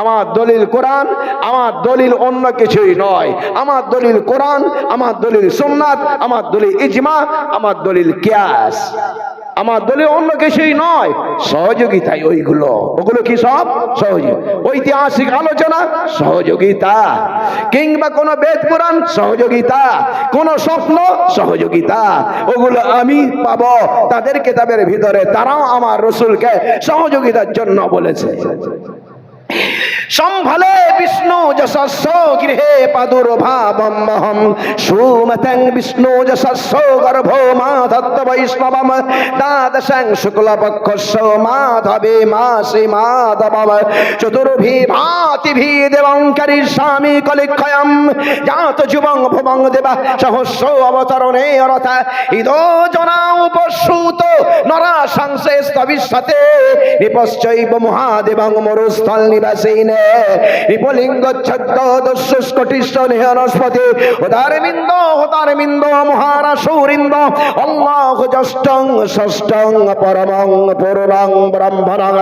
আমার দলিল কোরআন, আমার দলিল অন্য কিছুই নয়। আমার দলিল কোরআন, আমার দলিল সুন্নাত, আমার দলিল ইজমা, আমার দলিল কিয়াস। আমার দলিল অন্য কিছুই নয়, সহযোগিতাই ওইগুলো। ওগুলো কি সব সহযোগী, ঐতিহাসিক আলোচনা সহযোগিতা, কিংবা কোন বেদ পুরাণ সহযোগিতা, কোন স্বপ্ন সহযোগিতা, ওগুলো আমি পাবো তাদের কিতাবের ভিতরে। তারাও আমার রাসূলকে সহযোগিতার জন্য বলেছে। সম্ভলে বিষ্ণু যশস্য গৃহে প্রাদুর্ভাবমহম সুমতং বিষ্ণু যশস্য গর্ভো মাধত্ত বৈষ্ণবম দ্বাদশং শুক্লপক্ষস্য মাধবে মাসে মাধবম চতুর্ভি ভাতিভি দেবং করিষ্যামি কলিক্ষয়ম জাত যুবং ভুবং দেবা সহস্র অবতরণে রথা ইদো জনা উপসূত নরা সংসে স্তবিষ্যতে নিপশ্চৈব মহাদেবং মরুস্থল নিবাসিনে রিপলিঙ্গ ছদ্দ দস্যুষ্কটিষ্ঠ নিহনস্পতি উদারমিন্দ হুদারমিন্দ মহারাসুরিন্দ আল্লাহ জষ্টং ষষ্ঠং পরমং পূর্ণং ব্রহ্মণং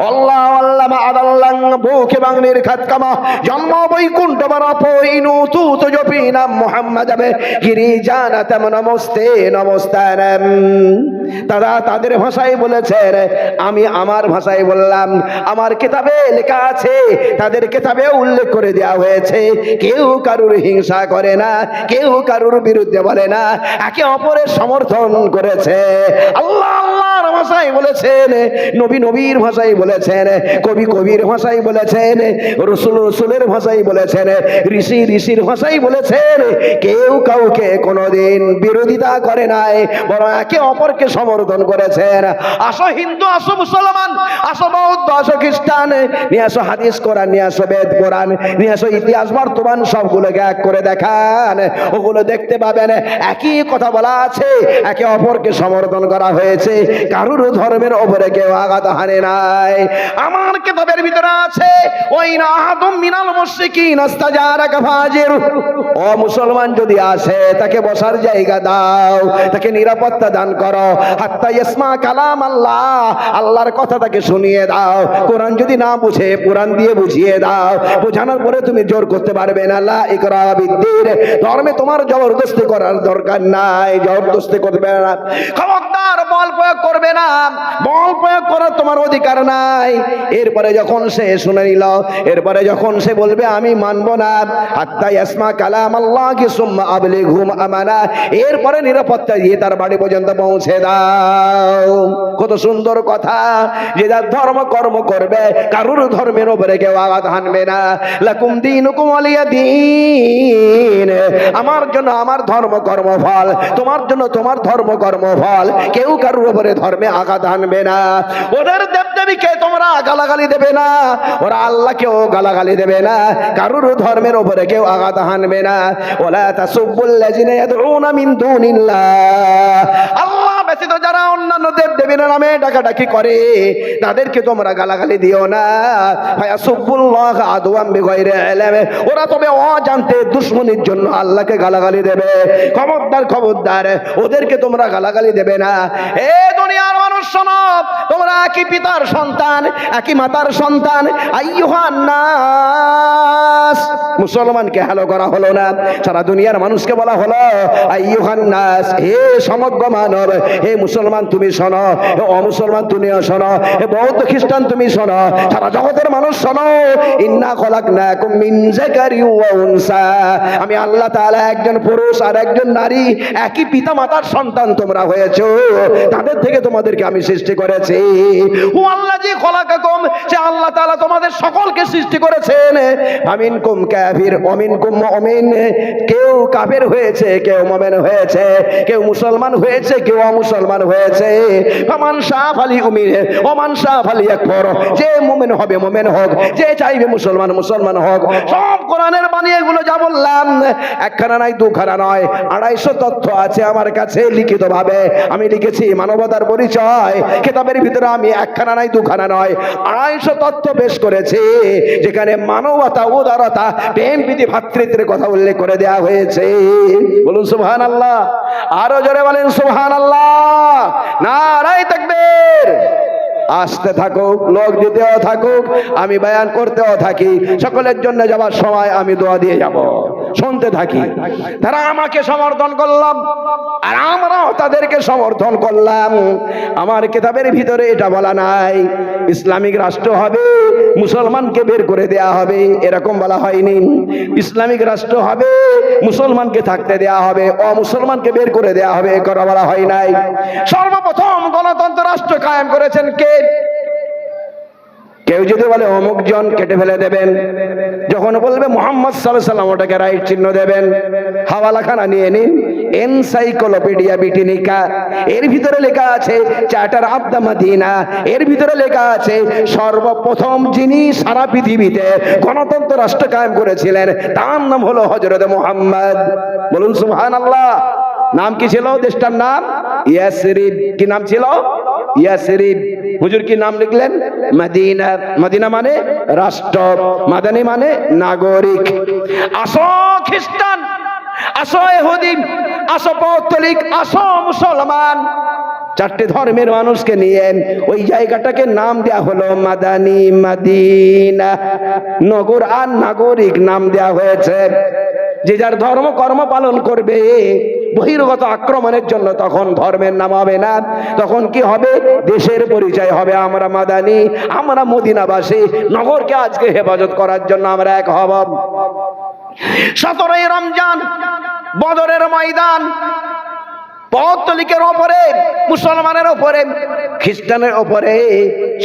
আল্লাহ আল্লাহ আদাল্লাং ভূখিবং নির্ঘাতকাম জন্ম বৈকুণ্ঠ বরপইনু তুত জপিনাম মুহাম্মাদাবে গিরিজানাতম নমস্তে নমস্তানাম। তারা তাদের ভাষায় বলেছেন, আমি আমার ভাষায় বললাম। আমার কিতাবে লেখা আছে, তাদের কিতাবে উল্লেখ করে দেওয়া হয়েছে, কেউ কারুর হিংসা করে না, কেউ কারুর বিরুদ্ধে বলে না, একে অপরের সমর্থন করেছে। আল্লাহ আল্লাহর ভাষায় বলেছেন, নবী নবীর ভাষায় বলেছেন, কবি কবির ভাষায় বলেছেন, রাসূল রাসূলের ভাষায় বলেছেন, ঋষি ঋষির ভাষায় বলেছেন। কেউ কাউকে কোনোদিন বিরোধিতা করে নাই, বরং একে অপরকে সমর্থন করেছেন। আসো হিন্দু, আসো মুসলমান, আসো বৌদ্ধ, আসো খ্রিস্টান, নিয়ে আসো হাদিস কোরআন, নিয়ে আসো বেদ কোরআন, নিয়ে আসো ইতিহাস বর্তমান, সবগুলোকে এক করে দেখান। ওগুলো দেখতে পাবেন একই কথা বলা আছে, একে অপরকে সমর্থন করা হয়েছে, কারুর ধর্মের ওপরে কেউ আঘাত হানে নাই। আমার কিতাবের ভিতরে আছে, ওই না আহাদুম মিনাল মুশরিকিন ইস্তাজারাকা ফাজির। ও মুসলমান যদি আসে, তাকে বসার জায়গা দাও, তাকে নিরাপত্তা দান করো। হাত্তা ইয়াসমা কালাম আল্লাহ, আল্লাহর কথা তাকে শুনিয়ে দাও। কোরআন যদি না বুঝে, কোরআন দিয়ে বুঝিয়ে দাও। বোঝানোর পরে তুমি জোর করতে পারবে না। লা ইকরাহা বিদ্দীন, ধর্মে তোমার জবরদস্তি করার দরকার নাই, জবরদস্তি করবে না। খবরদার বল প্রয়োগ করবে না, বল প্রয়োগ করার তোমার অধিকার নাই। এরপরে যখন সে শুনে নিল, এরপরে যখন সে বলবে আমি মানব না, হাত্তা ইয়াসমা কালাম আল্লাহ কি সুম্মা আবলিঘুম আমানা, এরপরে নিরাপত্তা দিয়ে তার বাড়ি পর্যন্ত পৌঁছে দাও। কত সুন্দর কথা, যে যার ধর্ম কর্ম করবে, কারুর ধর্মের উপরে কেউ আঘাত হানবে না। লাকুম দীনুকুম ওয়ালিয়া দীন, আমার জন্য আমার ধর্ম কর্ম ফল, তোমার জন্য তোমার ধর্ম কর্ম ফল। কেউ কারুর উপরে ধর্মে আঘাত হানবে না। ওদের দেবদেবীকে তোমরা গালাগালি দেবে না, ওরা আল্লাহকেও গালাগালি দেবে না, কারুর ধর্মের উপরে কেউ আঘাত হানবে না। ওয়ালা তাসুবুল্লাযিনা ইয়াদউনা মিন দুনিল্লাহ, আল্লাহ ব্যতীত যারা অন্যান্য দেবদেবীর নামে ডাকাডাকি করে, তাদেরকে তোমরা গালাগালি দিও না। ফায়াসুবুল্লাহ আদওয়াম বিগাইরি ইলম, ওরা তবে অজান্তে দুশমনির জন্য আল্লাহকে গালাগালি দেবে। খবরদার খবরদার, ওদেরকে তোমরা গালাগালি দেবে না। এ দুনিয়ার মানুষ শোনো, তোমরা একই পিতার সন্তান, একই মাতার সন্তান। আইয়ুহান নাস, মুসলমানকে হ্যালো করা হলো না, সারা দুনিয়ার মানুষকে বলা হলো আইয়ুহান নাস, হে সমগ্র মানব। হে মুসলমান তুমি শোনো, হে অমুসলমান তুমিও শোনো, হে বৌদ্ধ খ্রিস্টান তুমি শোনো, সারা জগতের মানুষ শোনো। ইন্না খলাকনাকুম মিন যাকারি ওয়া উনসা, আমি আল্লাহ তাআলা একজন পুরুষ আর একজন নারী, একই পিতা মাতার সন্তান তোমরা হয়েছো, তাদের থেকে তোমাদেরকে আমি সৃষ্টি করেছি। ও আল্লাহ জি খলাকাকুম, সে আল্লাহ তাআলা তোমাদের সকলকে সৃষ্টি করেছেন। আমিনকুম কাফির ওমিনকুম মুমিন, কেউ কাফের হয়েছে, কেউ মুমিন হয়েছে, কেউ মুসলমান হয়েছে, কেউ অমুসলমান হয়েছে। ফামান শাআ ফালিউমিন ওমান শাআ ফালিয়াকফুর, যে মুমিন হবে মুমিন হোক, যে চাইবে মুসলমান মুসলমান হোক। সব কোরআনের বাণী এগুলো যা বললাম, একখানা নাই দুখানা নয়, 250 তথ্য আছে আমার কাছে লিখিত ভাবে। আমি লিখেছি মানবতার পরিচয়, কিতাবের ভিতরে আমি একখানা নাই দুখানা নয় 250 তথ্য পেশ করেছি, যেখানে মানবতা, উদারতা, প্রেম প্রীতি, ভ্রাতৃত্বের কথা উল্লেখ করে দেওয়া হয়েছে। বলুন সুবহানাল্লাহ, আরো জোরে বলেন সুবহানাল্লাহ, নারায়ে তাকবীর। আসতে থাকুক, লোক দিতেও থাকুক, আমি বয়ান করতেও থাকি, সকলের জন্য যাবার সময় আমি দোয়া দিয়ে যাব, শুনতে থাকি। তারা আমাকে সমর্থন করলাম আর আমরাও তাদেরকে সমর্থন করলাম। আমার কিতাবের ভিতরে এটা বলা নাই ইসলামিক রাষ্ট্র হবে, মুসলমানকে বের করে দেয়া হবে, এরকম বলা হয়নি। ইসলামিক রাষ্ট্র হবে, মুসলমানকে থাকতে দেয়া হবে, অমুসলমানকে বের করে দেয়া হবে, এ কথা বলা হয় নাই। সর্বপ্রথম গণতন্ত্র রাষ্ট্র কায়েম করেছেন কে? কেউ যদি বলে অমুক জন, কেটে ফেলে দেবেন। যখন বলবে মুহাম্মদ সাল্লাল্লাহু আলাইহি ওয়াসাল্লাম, ওটাকে রাইট চিহ্ন দেবেন। হাওয়ালাখানা নিয়ে নিন, এনসাইক্লোপিডিয়া ব্রিটানিকা, এর ভিতরে লেখা আছে চার্টার অফ দ্য মদিনা, এর ভিতরে লেখা আছে সর্বপ্রথম যিনি সারা পৃথিবীতে গণতন্ত্র রাষ্ট্র কায়েম করেছিলেন তার নাম হলো হযরত মুহাম্মদ। বলুন সুবহানাল্লাহ। নাম কি ছিল দেশটার নাম? ইয়াসরিব। কি নাম ছিল? ইয়াসরিব। হুজুর কি নাম লিখলেন? মদিনা। মদিনা মানে রাষ্ট্র, মাদানী মানে নাগরিক। আসো খ্রিস্টান, আসো ইহুদি, আসো পৌত্তলিক, আসো মুসলমান, চারটে ধর্মের মানুষকে নিয়ে ওই জায়গাটাকে নাম দেয়া হলো মাদানী, মদিনা। নগর আর নাগরিক নাম দেয়া হয়েছে। যে যার ধর্ম কর্ম পালন করবে, বহির্গত আক্রমণের জন্য তখন ধর্মের নাম হবে না, তখন কি হবে? দেশের পরিচয় হবে। আমরা মাদানী, আমরা মদিনাবাসী, নগরকে আজকে হেফাজত করার জন্য আমরা এক হব। 17ই রমজান, বদরের ময়দান, পৌত্তলিকের ওপরে, মুসলমানের ওপরে, খ্রিস্টানের ওপরে,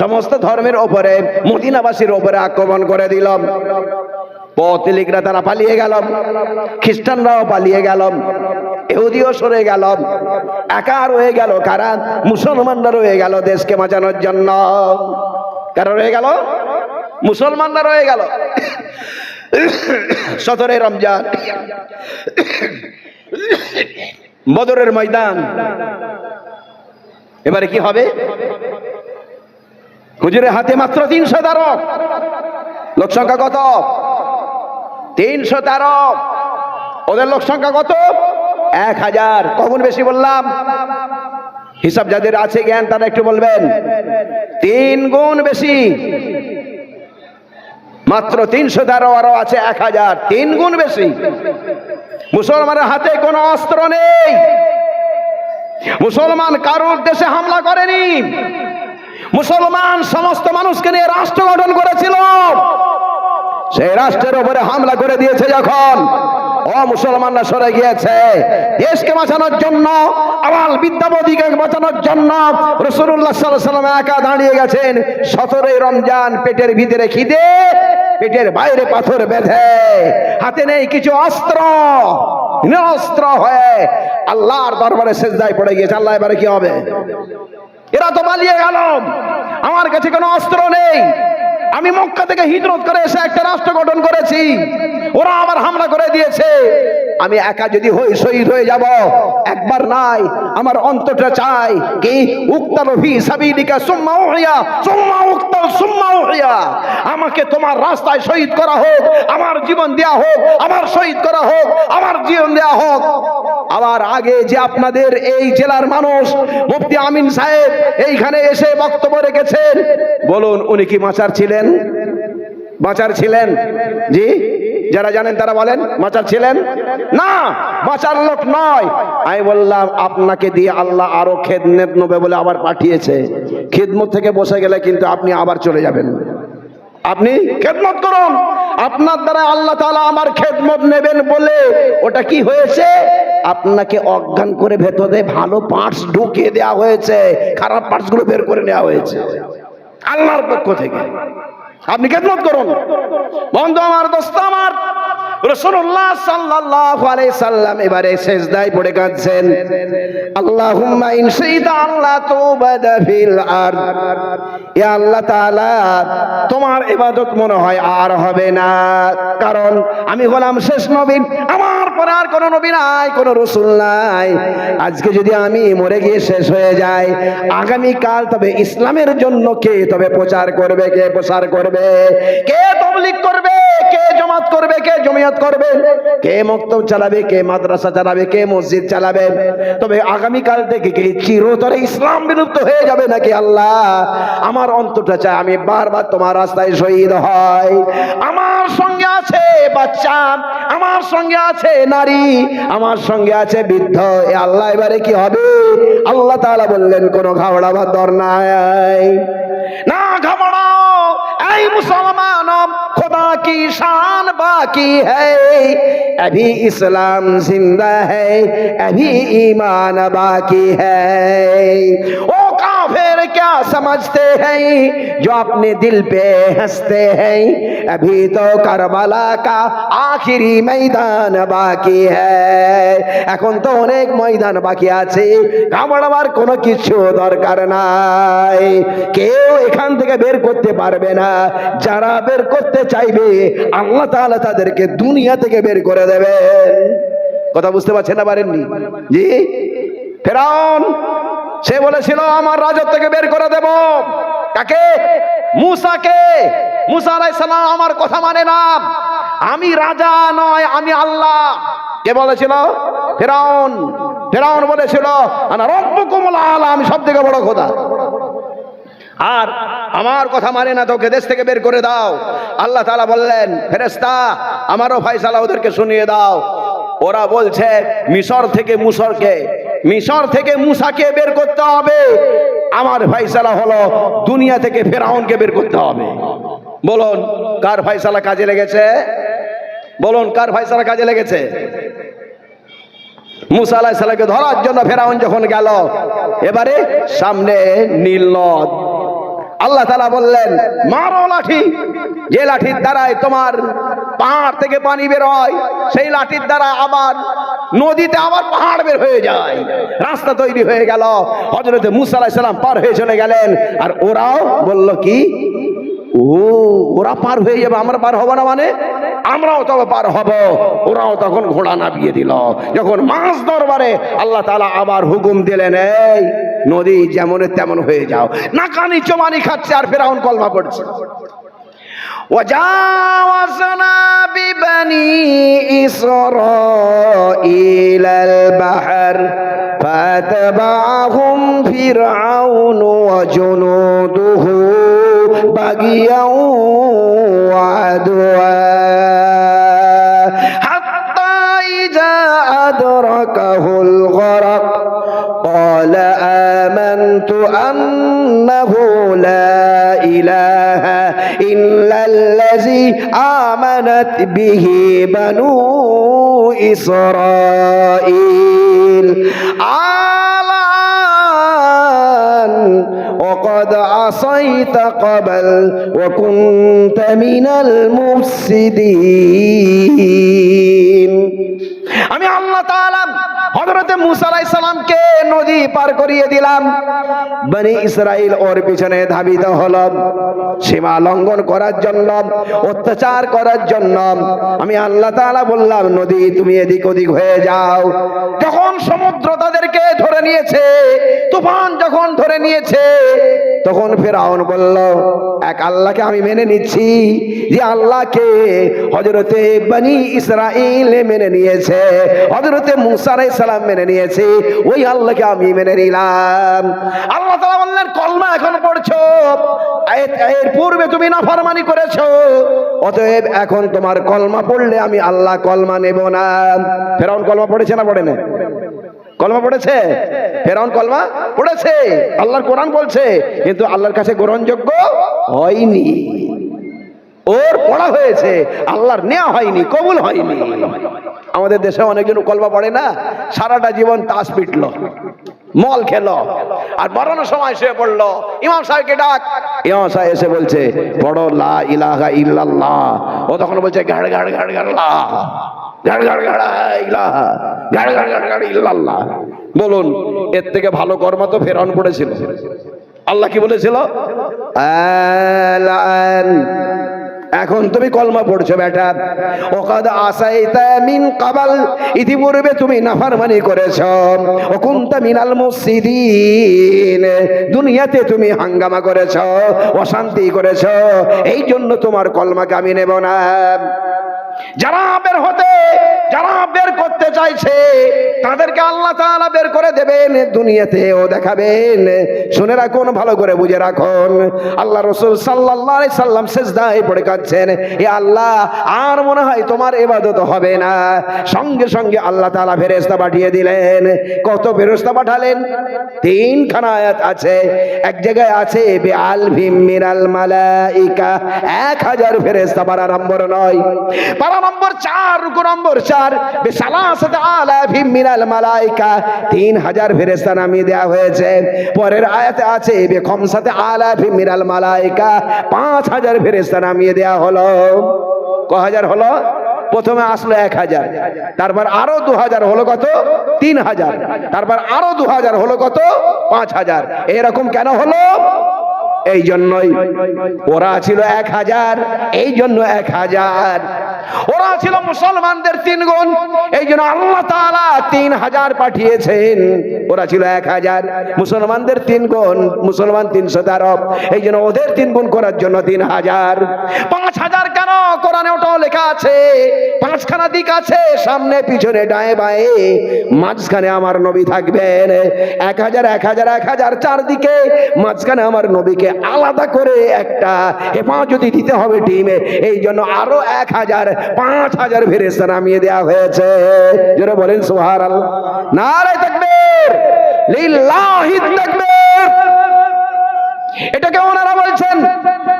সমস্ত ধর্মের ওপরে, মদিনাবাসীর ওপরে আক্রমণ করে দিল। পৌত্তলিকরা তারা পালিয়ে গেল, খ্রিস্টানরাও পালিয়ে গেল, ইহুদিও সরে গেল, একা রয়ে গেল কারা? মুসলমানরা রয়ে গেল দেশকে বাঁচানোর জন্য। কারা রয়ে গেল? মুসলমানরা রয়ে গেল। 17ই রমজান, বদরের ময়দান। এবারে কি হবে? হুজুরের হাতে মাত্র 300 ধারক। লোক সংখ্যা কত? 313। ওদের লোক সংখ্যা কত? 1000। কখন বেশি বললাম? হিসাব যাদের আছে জ্ঞান তারা একটু বলবেন। 3 গুণ বেশি। মাত্র 313 আরো আছে 1000, 3 গুণ বেশি। মুসলমানের হাতে কোনো অস্ত্র নেই। মুসলমান কারোর দেশে হামলা করেনি। মুসলমান সমস্ত মানুষকে নিয়ে রাষ্ট্র গঠন করেছিল। সেই রাষ্ট্রের উপরে হামলা করে দিয়েছে যখন, মুসলমানরা সরে গিয়েছে। দেশকে বাঁচানোর জন্য, আওয়াল বিদ্যাপতিকে বাঁচানোর জন্য রাসূলুল্লাহ সাল্লাল্লাহু আলাইহি ওয়াসাল্লাম একা দাঁড়িয়ে গেছেন। 17ই রমজান, পেটের ভিতরে খিদে, পেটের বাইরে পাথর বেঁধে, হাতে নেই কিছু অস্ত্র, নিরস্ত্র হয়ে আল্লাহর দরবারে সিজদায় পড়ে গিয়েছে। আল্লাহ এবারে কি হবে? এরা তো পালিয়ে গেল, আমার কাছে কোনো অস্ত্র নেই, আমি মক্কা থেকে হিজরত করে এসে একটা রাষ্ট্র গঠন করেছি, ওরা আবার হামলা করে দিয়েছে। আমি একা যদি হই, শহীদ হয়ে যাব। একবার নাই, আমার অন্তরটা চাই কি? উক্তাল ফি সাবিলিকা সুম্মা উহিয়া, সুম্মা উক্তাল সুম্মা উহিয়া। আমাকে তোমার রাস্তায় শহীদ করা হোক, আমার জীবন দেয়া হোক, আমার শহীদ করা হোক, আমার জীবন দেয়া হোক। আবার আগে যে আপনাদের এই জেলার মানুষ মুফতি আমিন সাহেব এইখানে এসে বক্তব্য রেখেছেন, বলুন উনি কি মাচার ছিলেন? মাচার ছিলেন? জি, যারা জানেন তারা বলেন মাচার ছিলেন? না, মাচার লোক নয়। আমি বললাম আপনাকে দিয়ে আল্লাহ আরো খেদমত নেবে বলে আবার পাঠিয়েছে। খেদমত থেকে বসে গেলে কিন্তু আপনি আবার চলে যাবেন। আপনি খেদমত করুন, আপনার দ্বারা আল্লাহ তাআলা আমার খেদমত নেবেন বলে ওটা কি হয়েছে? আপনাকে অজ্ঞান করে ভেতরে ভালো পার্টস ঢুকিয়ে দেওয়া হয়েছে, খারাপ পার্টস গুলো বের করে নেওয়া হয়েছে আল্লাহর পক্ষ থেকে। আপনি খেদমত করুন। বন্ধু আমার, দোস্ত আমার, রাসূলুল্লাহ সাল্লাল্লাহু আলাইহি সাল্লাম এবারে সিজদায় পড়ে কাঁদছেন। আল্লাহুম্মা ইন শাইতা আল্লাহ তুবাদা ফিল আরদ। ইয়া আল্লাহ তাআলা, তোমার ইবাদত মনে হয় আর হবে না, কারণ আমি হলাম শেষ নবী, আমার পরে আর কোনো নবী নাই, কোনো রসুল নাই। আজকে যদি আমি মরে গিয়ে শেষ হয়ে যাই, আগামীকাল তবে ইসলামের জন্য কে তবে প্রচার করবে, কে প্রসার করবে, কে তাবলীগ করবে, কে জামাত করবে, কে জমিয়ত করবে, কে মক্তব চালাবে, কে মাদ্রাসা চালাবে, কে মসজিদ চালাবে? তবে আগামীকাল থেকে কি চিরতরে ইসলাম বিলুপ্ত হয়ে যাবে নাকি? আল্লাহ, আমার অন্তরটা চায় আমি বারবার তোমার রাস্তায় শহীদ হয়। আমার সঙ্গে আছে বাচ্চা, আমার সঙ্গে আছে নারী, আমার সঙ্গে আছে বৃদ্ধ। এ আল্লাহ, এবারে কি হবে? আল্লাহ তাআলা বললেন কোন ঘাবড়াবার দর নাই, না ঘাবড়াও ऐ मुसलमानों, खुदा की शान बाकी है, अभी इस्लाम जिंदा है, अभी ईमान बाकी है। ओ काफिर क्या समझते हैं जो अपने दिल पे हंसते हैं, अभी तो करबला का आखिरी मैदान बाकी है। এখন তো অনেক ময়দান বাকি আছে, ঘাবড়াবার কোনো কিছু দরকার নাই। কেউ এখান থেকে বের করতে পারবে না। যারা বের করতে চাইবে আল্লাহ তাআলা তাদেরকে দুনিয়া থেকে বের করে দেবেন। কথা বুঝতে পারছেন না? পারেননি? জি, ফেরাউন সে বলেছিল আমার রাজত্ব থেকে বের করে দেব। কাকে? মূসাকে। মূসা আলাইহিস সালাম আমার কথা মানে না, আমি রাজা নয়, আমি আল্লাহ। কে বলেছিল? ফেরাউন। ফেরাউন বলেছিল আনা রব্বুকুমুল আলা, আমি সবথেকে বড় খোদা। আর আমার কথা মানে না, তোকে দেশ থেকে বের করে দাও। আল্লাহ তাআলা বললেন ফেরেশতা আমারও ফয়সালা ওদেরকে শুনিয়ে দাও। ওরা বলছে মিশর থেকে মূসাকে বের করতে হবে। আমার ফয়সালা হলো দুনিয়া থেকে ফেরাউনকে বের করতে হবে। বলুন কার ফয়সালা কাজে লেগেছে? বলুন কার ফয়সালা কাজে লেগেছে? মূসা আলাইহিস সালামকে ধরার জন্য ফেরাউন যখন গেল, এবারে সামনে নীল নদ। আল্লাহ তাআলা বললেন মারো লাঠি, যে লাঠির দ্বারায় তোমার পাহাড় থেকে পানি বের হয়, সেই লাঠির দ্বারা আবার নদীতে আবার পাহাড় বের হয়ে যায়। রাস্তা তৈরি হয়ে গেল। হযরত মূসা আলাইহিস সালাম পার হয়ে চলে গেলেন। আর ওরাও বলল কি, ওরা পার হয়ে যাবে, আমরা পার হব না? মানে আমরাও তবে পার হব। ওরাও তখন ঘোড়া নামিয়ে দিল। যখন মাছ দরবারে আল্লাহ তাআলা আবার হুকুম দিলেন এই নদী যেমন তেমন হয়ে যাও। নাকানি চমানি খাচ্ছে আর ফেরাউন কলমা পড়ছে। وجاوزنا ببني إسرائيل البحر فاتبعهم فرعون وجنوده بغيا وعدوا حتى إذا أدركه الغرق قال آمنت أنه لا إله إلا الذي آمنت به بنو إسرائيل الآن وقد عصيت قبل وكنت من المفسدين। আমি আল্লাহ তাআলা হযরত মূসা আলাইহিস সালামকে নদী পার করিয়ে দিলাম। বনি ইসরাইল ওর পিছনে ধাবিত হলো সীমা লঙ্ঘন করার জন্য, অত্যাচার করার জন্য। আমি আল্লাহ তাআলা বললাম নদী তুমি এদিক ওদিক হয়ে যাও। যখন সমুদ্র তাদেরকে ধরে নিয়েছে, তুফান যখন ধরে নিয়েছে, তখন ফেরাউন বলল এক আল্লাহকে আমি মেনে নিচ্ছি, যে আল্লাহকে হযরতে বনি ইসরাইল মেনে নিয়েছে, হযরতে মূসা আলাইহিস সালাম মেনে নিয়েছে, ওই আল্লাহকে আমি মেনে নিলাম। আল্লাহ তাআলা বললেন কলমা এখন পড়ছো, এর পূর্বে তুমি নাফরমানি করেছো, অতএব এখন তোমার কলমা পড়লে আমি আল্লাহ কলমা নেব না। ফেরাউন কলমা পড়েছে না পড়ে না? কলমা পড়েছে। ফেরাউন কলমা পড়েছে, আল্লাহর কোরআন বলছে, কিন্তু আল্লাহর কাছে গ্রহণযোগ্য হয়নি। ওর পড়া হয়েছে, আল্লাহর নেওয়া হয়নি, কবুল হয়নি। আমাদের দেশে অনেকজন কলমা পড়ে না, সারাটা জীবন তাস পিটলো, মল খেলো, আর মরণের সময় শুয়ে পড়লো। ইমাম সাহেবকে ডাক, ইমাম সাহেব এসে বলছে পড়ো লা ইলাহা ইল্লাল্লাহ। ও তখন বলছে গাড় গাড় গাড় গাড় লা গাড় গাড় গাড় ইলাহা গাড় গাড় গাড় গাড় ইল্লাল্লাহ। বলুন এর থেকে ভালো কর্ম তো ফেরাউন পড়েছিল। আল্লাহ কি বলেছিল? এখন তুমি কলমা পড়ছো বেটা। ওকাদ আসাইতা মিন কাবাল, ইতিপূর্বে তুমি নাফরমানি করেছো। ও কুনতা মিনাল মুফসিদিন, দুনিয়াতে তুমি হাঙ্গামা করেছো, অশান্তি করেছো, এই জন্য তোমার কলমাকে আমি নেব না। যারা বের করতে চাইছে তাদেরকে আল্লাহ তাআলা বের করে দেবেন, দুনিয়াতেও দেখাবেন। শুনে রাখুন, ভালো করে বুঝে রাখুন। আল্লাহ রাসূল সাল্লাল্লাহু আলাইহি সাল্লাম সিজদায় পড়ে কাঁদছেন, এ আল্লাহ, আর মনে হয় তোমার ইবাদত হবে না। সঙ্গে সঙ্গে আল্লাহ তাআলা ফেরেশতা পাঠিয়ে দিলেন। কত ফেরেশতা পাঠালেন? 3খানা আয়াত আছে। এক জায়গায় আছে বিআলফিম মিনাল মালাইকা, 1000 ফেরেশতা। পারা নম্বর 9, পারা নম্বর 4, রুকু নম্বর 4, বিসালাসাতি আলাফিম মিনাল মালাইকা, 3000 ফেরেশতা নামিয়ে দেওয়া হয়েছে। পরের আয়াতে আছে বিখামসাতি আলাফিম মিনাল মালাইকা, 5000 ফেরেশতা নামিয়ে দেওয়া হলো। ক হাজার হলো? প্রথমে আসলো 1000, তারপর আরো 2000 হলো কত? 3000, তারপর আরো 2000 হলো কত? 5000। এরকম কেন হলো? এই জন্যই, ওরা ছিল 1000, এই জন্য 1000। ওরা ছিল মুসলমানদের 3 গুণ, এই জন্য আল্লাহ তাআলা 3000 পাঠিয়েছেন। ওরা ছিল 1000, মুসলমানদের 3 গুণ, মুসলমান 313, এই জন্য ওদের 3 গুণ করার জন্য 3000। 5000 কেন? কোরআনে ওটাও লেখা আছে। 5খানা দিক আছে, সামনে পিছনে ডায়ে বায়ে, মাঝখানে আমার নবী থাকবেন। 1000 1000 1000 চারদিকে, মাঝখানে আমার নবীকে আলাদা করে একটা হেফাজতি দিতে হবে টিমে, এই জন্য আরো 1000 5000 ফেরেশতা নামিয়ে দেওয়া হয়েছে। যারা বলেন সুবহানাল্লাহ, নারে তাকবীর, লিল্লাহিত তাকবীর। এটাকে ওনারা বলছেন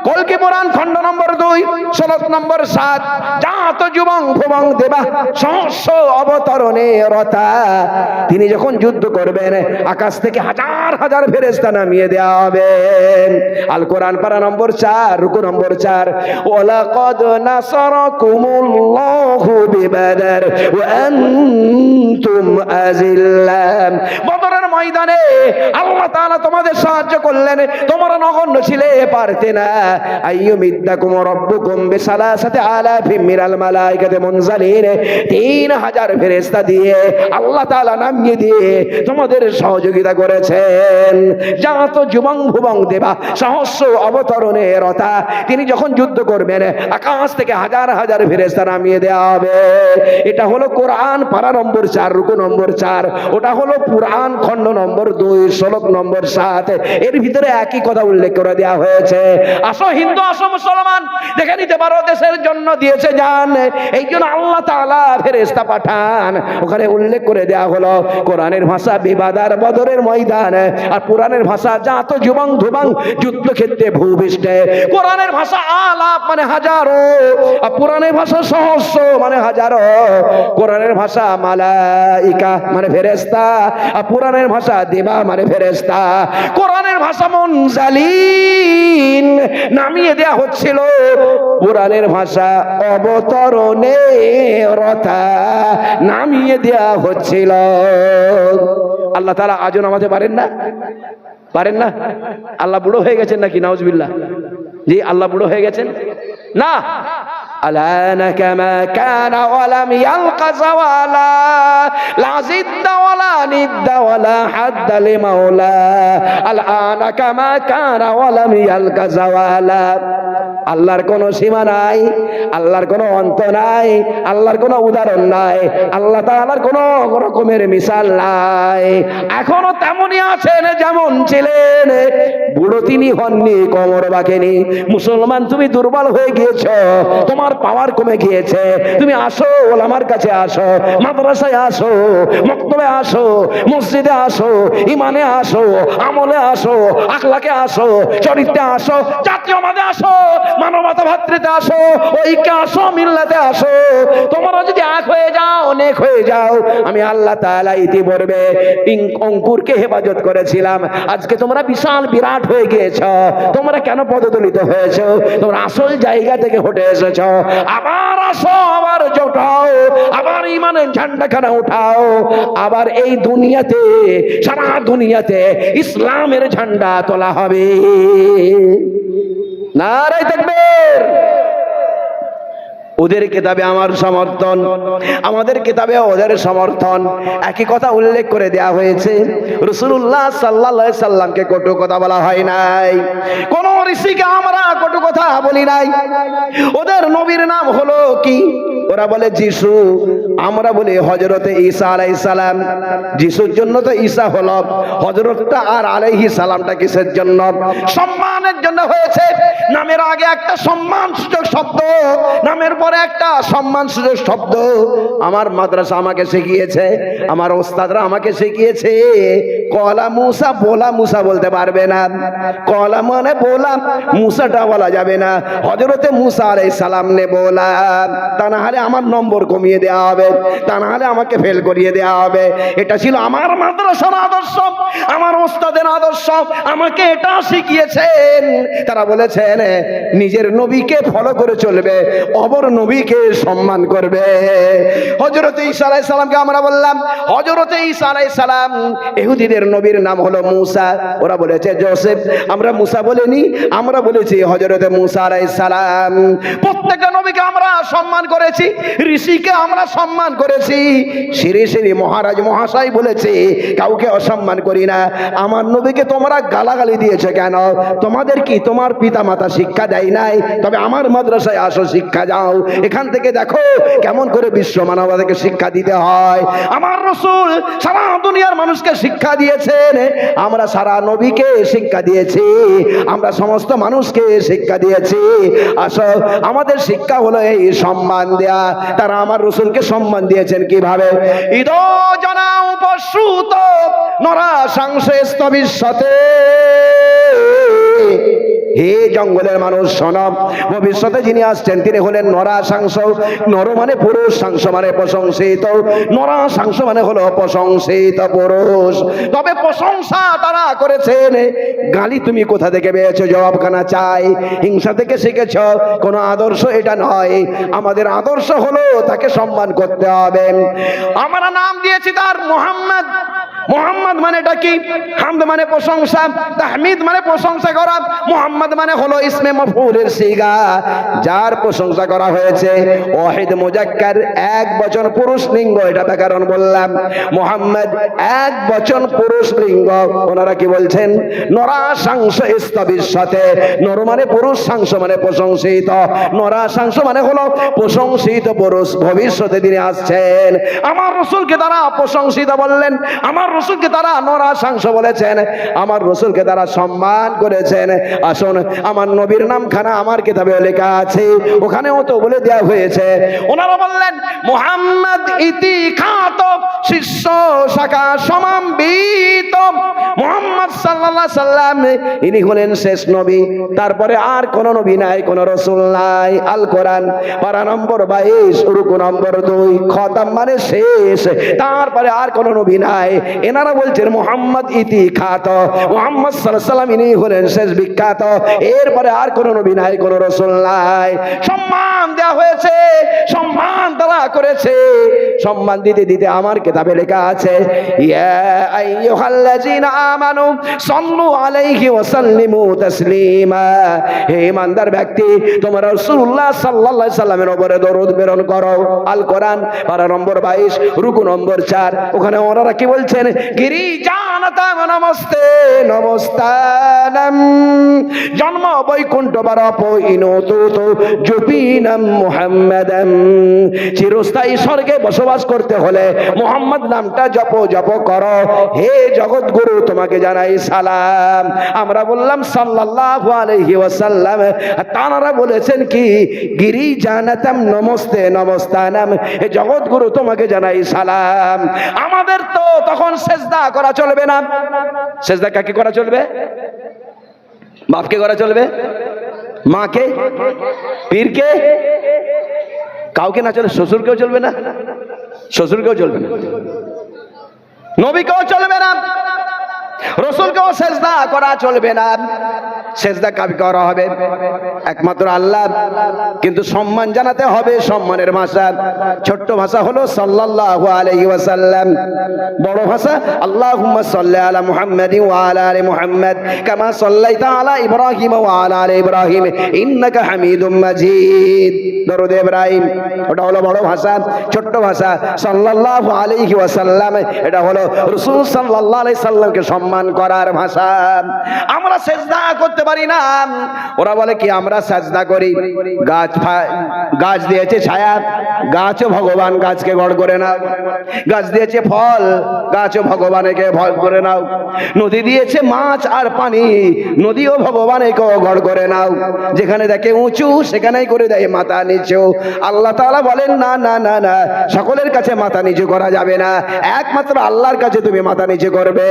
কলকি পুরাণ খণ্ড নম্বর 2 শ্লোক নম্বর 7, জাত যুবং ভুবং দেবা সহস্র অবতরণে রতা। তিনি যখন যুদ্ধ করবেন, আকাশ থেকে হাজার হাজার ফেরেশতা নামিয়ে দেওয়া হবে। আল কোরআন পারা নম্বর 4, রুকু নম্বর 4, ওয়ালাকাদ নাসারাকুমুল্লাহু বিবাদর ওয়া আনতুম আযিল্লাম। বদরের ময়দানে আল্লাহ তাআলা তোমাদের সাহায্য করলেন, তোমরা নগণ্য ছিলে, পারতে না। আইয়ুমিদ্দাকুম রাব্বুকুম বিসালাসাতি আলাফিম মিনাল মালাইকাতি মুনজালিন, 3000 ফেরেশতা দিয়ে আল্লাহ তাআলা নামিয়ে দিয়ে তোমাদের সহযোগিতা করেছেন। জাত যুবং ভুবং দেবা সহস্র অবতরণে রতা। তিনি যখন যুদ্ধ করবেন, আকাশ থেকে হাজার হাজার ফেরেশতা নামিয়ে দেওয়া হবে। এটা হলো কোরআন পারা নম্বর 4, রুকু নম্বর 4। ওটা হলো পুরাণ খণ্ড নম্বর 2 শ্লোক নম্বর 7। এর ভিতরে একই কথা উল্লেখ করে দেওয়া হয়েছে। আসো হিন্দু, আসো মুসলমান, দেখে নিতে পারো, দেশের জন্য দিয়েছে জান, এই জন্য আল্লাহ তাআলা ফেরেশতা পাঠান। ওখানে উল্লেখ করে দেওয়া হলো কোরআনের ভাষা বিবাদার বদরের ময়দান, আর পুরাণের ভাষা জাত যুবং ধুবং যুদ্ধক্ষেত্রে ভূপৃষ্ঠে। কোরআনের ভাষা আলাপ মানে হাজারো, আর পুরাণের ভাষা সহস্র মানে হাজারো। কোরআনের ভাষা মালাইকা মানে ফেরেশতা, আর পুরাণের ভাষা দেবা মানে ফেরেশতা। কোরআনের ভাষা মুনজালিন নামিয়ে দেয়া হচ্ছিল, কোরআনের ভাষা অবতরণে রতা নামিয়ে দেয়া হচ্ছিল। আল্লাহ তাআলা আজও নামাতে পারেন না? পারেন না? আল্লাহ বুড়ো হয়ে গেছেন নাকি? নাউজুবিল্লাহ। জি, আল্লাহ বুড়ো হয়ে গেছেন না। আলানা কামা কানা ওয়ালাম ইয়ালকা যাওয়ালা, লা জিদ্দা ওয়ালা নিদ্দা ওয়ালা হাদ্দা লিমাওলা। আলানা কামা কানা ওয়ালাম ইয়ালকা যাওয়ালা। আল্লাহর কোনো সীমা নাই, আল্লাহর কোনো অন্ত নাই, আল্লাহর কোনো উদাহরণ নাই, আল্লাহ তাআলার কোনো রকমের মিসাল নাই। এখনো তেমনই আছেন যেমন ছিলেন। বুড়ো তিনি হননি, কোমর বাঁকেনি। মুসলমান, তুমি দুর্বল হয়ে গিয়েছ, তোমার পাওয়ার কমে গিয়েছে। তুমি আসো, ওলামার কাছে আসো, মাদ্রাসায় আসো, মক্তবে আসো, মসজিদে আসো, ইমানে আসো, আমলে আসো, আখলাকে আসো, চরিত্রে আসো, জাতীয়বাদে আসো, মানবতা ভাতৃতে আসো, ঐক্যে আসো, মিল্লাতে আসো। তোমরা যদি এক হয়ে যাও, অনেক হয়ে যাও, আমি আল্লাহ তাআলা ইতিপূর্বে অঙ্কুরকে হেফাজত করেছিলাম। আজকে তোমরা বিশাল বিরাট হয়ে গিয়েছ। তোমরা কেন পদদলিত হয়েছ? তোমরা আসল জায়গা থেকে হটে এসেছ। আবার আসো, আবার জোটাও, আবার ইমানের ঝান্ডাখানা উঠাও। আবার এই দুনিয়াতে, সারা দুনিয়াতে ইসলামের ঝান্ডা তোলা হবে। নারে তাকবীর। ওদের কিতাবে আমার সমর্থন, আমাদের কিতাবে ওদের সমর্থন। একই কথা উল্লেখ করে দেয়া হয়েছে। রাসূলুল্লাহ সাল্লাল্লাহু আলাইহি সাল্লামকে কটু কথা বলা হয় নাই, কোন ঋষিকে আমরা কটু কথা বলি নাই। ওদের নবীর নাম হলো কি? ওরা বলে যিশু, আমরা বলি হযরতে ঈসা আলাইহিস সালাম। যিশুর জন্য তো ঈসা হলো, হযরতটা আর আলাইহিস সালামটা কিসের জন্য? সম্মানের জন্য হয়েছে। নামের আগে একটা সম্মানসূচক শব্দ, নামের পরে একটা সম্মানসূচক শব্দ। আমার মাদ্রাসা আমাকে শিখিয়েছে, আমার ওস্তাদরা আমাকে শিখিয়েছে, কলা মুসা বলা মুসা বলতে পারবে না। কলা মানে বলা, মুসাটা বলা যাবে না। হযরতে মুসা আলাইহিস সালাম নে বলা, তা না হলে আমার নম্বর কমিয়ে দেওয়া হবে, তা না হলে আমাকে ফেল করিয়ে দেওয়া হবে। এটা ছিল আমার মাদ্রাসার আদর্শ, আমার ওস্তাদের আদর্শ, আমাকে এটা শিখিয়েছেন। তারা বলেছেন নিজের নবীকে ফলো করে চলবে, অপর নবীকে সম্মান করবে। হযরত ঈসা আলাইহিস সালামকে আমরা বললাম হযরত ঈসা আলাইহিস সালাম। ইহুদিদের নবীর নাম হলো মুসা, ওরা বলেছে জোসেফ। আমরা মুসা বলিনি, আমরা বলেছি হযরত মুসা আলাইহিস সালাম। প্রত্যেকটা নবীকে আমরা সম্মান করেছি, ঋষিকে আমরা সম্মান করেছি, শ্রী শ্রী মহারাজ মহাশয় বলেছে কাউকে অসম্মান করি না। আমার নবীকে তোমরা গালাগালি দিয়েছে কেন? তোমাদের কি তোমার পিতা মাতা শিক্ষা দেয় নাই? তবে আমার মাদ্রাসায় আসো, শিক্ষা যাও, এখান থেকে দেখো কেমন করে বিশ্ব মানবতাকে শিক্ষা দিতে হয়। আমার রাসূল সারা দুনিয়ার মানুষকে শিক্ষা দিয়েছেন, আমরা সারা নবীকে শিক্ষা দিয়েছি, আমরা সমস্ত মানুষকে শিক্ষা দিয়েছি। আসো, আমাদের শিক্ষা হলো এই সম্মান দেয়া। তারা আমার রাসূলকে সম্মান দিয়েছেন কিভাবে? ইদো জনা উপসুত নরা সংশ্রেষ্ঠ বিশ্বতে। হে জঙ্গলের মানুষ শোনো, ভবিষ্যতে যিনি আসছেন তিনি হলেন নরা সাংস। নর মানে পুরুষ, সাংস মানে প্রশংসিত। নরা সাংস মানে হলো প্রশংসিত পুরুষ। তবে প্রশংসা তারা করেছেন, গালি তুমি কোথা থেকে পেয়েছো? জবাবখানা চাই। হিংসা থেকে শিখেছ? কোনো আদর্শ এটা নয়। আমাদের আদর্শ হলো তাকে সম্মান করতে হবে। আমরা নাম দিয়েছি তার মুহাম্মদ। মুহাম্মদ মানেটা কি? হামদ মানে প্রশংসা, তাহমিদ মানে প্রশংসা করা। মুহাম্মদ মানে হলো ইসমে মফউলের সিগা, যার প্রশংসা করা হয়েছে। ওয়াহিদ মুজাক্কার, এক বচন পুরুষ লিঙ্গ, এটা তার কারণ বললাম। মুহাম্মদ এক বচন পুরুষ লিঙ্গ। ওনারা কি বলছেন? নরা সাংস ইস্তাবিসাতে। নর মানে পুরুষ, সাংস মানে প্রশংসিত। নরা সাংস মানে হলো প্রশংসিত পুরুষ। ভবিষ্যতে তিনি আসছেন। আমার রাসূলকে তারা প্রশংসিত বললেন, আমার রাসূলকে তারা নরা সাংস বলেছেন, আমার রাসূলকে তারা সম্মান করেছেন। আসুন, আমার নবীর নামখানা আমার কিতাবে লেখা আছে, ওখানেও তো বলে দেওয়া হয়েছে। ওনারা বললেন মুহাম্মদ ইতি খাত শিষ্য শাখা সমাম্বিত। মুহাম্মদ সাল্লাল্লাহু আলাইহি সাল্লাম ইনি হলেন শেষ নবী, তারপরে আর কোন নবী নাই, কোন রাসূল নাই। আল কোরআন পারা নম্বর 22 রুকু নম্বর 2, খতম মানে শেষ, তারপরে আর কোন নবী নাই। এনারা বলছেন মুহাম্মদ ইতি খাত, মুহাম্মদ সাল্লাল্লাহু আলাইহি সাল্লাম ইনি হলেন শেষ বিখ্যাত, এরপরে আর কোন নবী নাই, কোন রাসূল নাই। সম্মান দেওয়া হয়েছে, সম্মান তারা করেছে। সম্মান দিতে দিতে আমার কিতাবে লেখা আছে ইয়া আইয়ুহাল্লাযিনা আমানু সাল্লু আলাইহি ওয়া সাল্লিমু তাসলিমা। হে ইমানদার ব্যক্তি, তোমরা রাসূলুল্লাহ সাল্লাল্লাহু আলাইহি সাল্লামের উপরে দরুদ প্রেরণ করো। আল কোরআন পারা নম্বর 22 রুকু নম্বর 4, ওখানে ওনারা কি বলছেন? গিরি জানাতাম নমস্তে নমস্তানাম জন্ম বৈকুণ্ঠ বারপ ইনতু জুপিনাম মুহাম্মাদাম। চিরস্থায়ী স্বর্গে বসবাস করতে হলে মুহাম্মদ নামটা জপ করো। হে জগৎগুরু, তোমাকে জানাই সালাম। আমরা বললাম সাল্লাল্লাহু আলাইহি ওয়াসাল্লাম, তারা বলেছেন কি? গিরি জানাতাম নমস্তে নমস্তানাম, হে জগৎগুরু তোমাকে জানাই সালাম। আমাদের তো তখন সেজদা করা চলবে না। সেজদা কাকে করা চলবে? বাপকে করা চলবে, মাকে, পীরকে, কাউকে না চলে। শ্বশুরকেও চলবে না, শ্বশুরকেও চলবে না, নবীকেও চলবে না, রাসূলকেও সেজদা করা চলবে না। সেজদা কাকে করা হবে? একমাত্র আল্লাহ। কিন্তু সম্মান জানাতে হবে, সম্মানের ভাষা। ছোট্ট ভাষা হলো সাল্লাল্লাহু আলাইহি ওয়াসাল্লাম, বড় ভাষা আল্লাহুম্মা সাল্লি আলা মুহাম্মাদি ওয়া আলা আলি মুহাম্মাদ কামা সাল্লাইতা আলা ইব্রাহিম ওয়া আলা আলি ইব্রাহিম ইন্নাকা হামিদুম মাজিদ। দরুদ ইব্রাহিম, ওটা হলো বড় ভাষা। ছোট্ট ভাষা সাল্লাল্লাহু আলাইহি ওয়াসাল্লাম, এটা হলো রাসূল সাল্লাল্লাহু আলাইহি সাল্লামকে সম্মান করার ভাষা। আমরা সেজদা করতে পারি না। ওরা বলে কি আমরা সেজদা করি। গাছ দিয়েছে ছায়া, গাছও ভগবান, গাছকে গড় করে নাও। গাছ দিয়েছে ফল, গাছও ভগবানকে ভয় করে নাও। নদী দিয়েছে মাছ আর পানি, নদীও ভগবানকে গড় করে নাও। যেখানে দেখে উঁচু সেখানেই করে দেয় মাথা নিচু। আল্লাহ তাআলা বলেন না না না না, সকলের কাছে মাথা নিচু করা যাবে না, একমাত্র আল্লাহর কাছে তুমি মাথা নিচু করবে।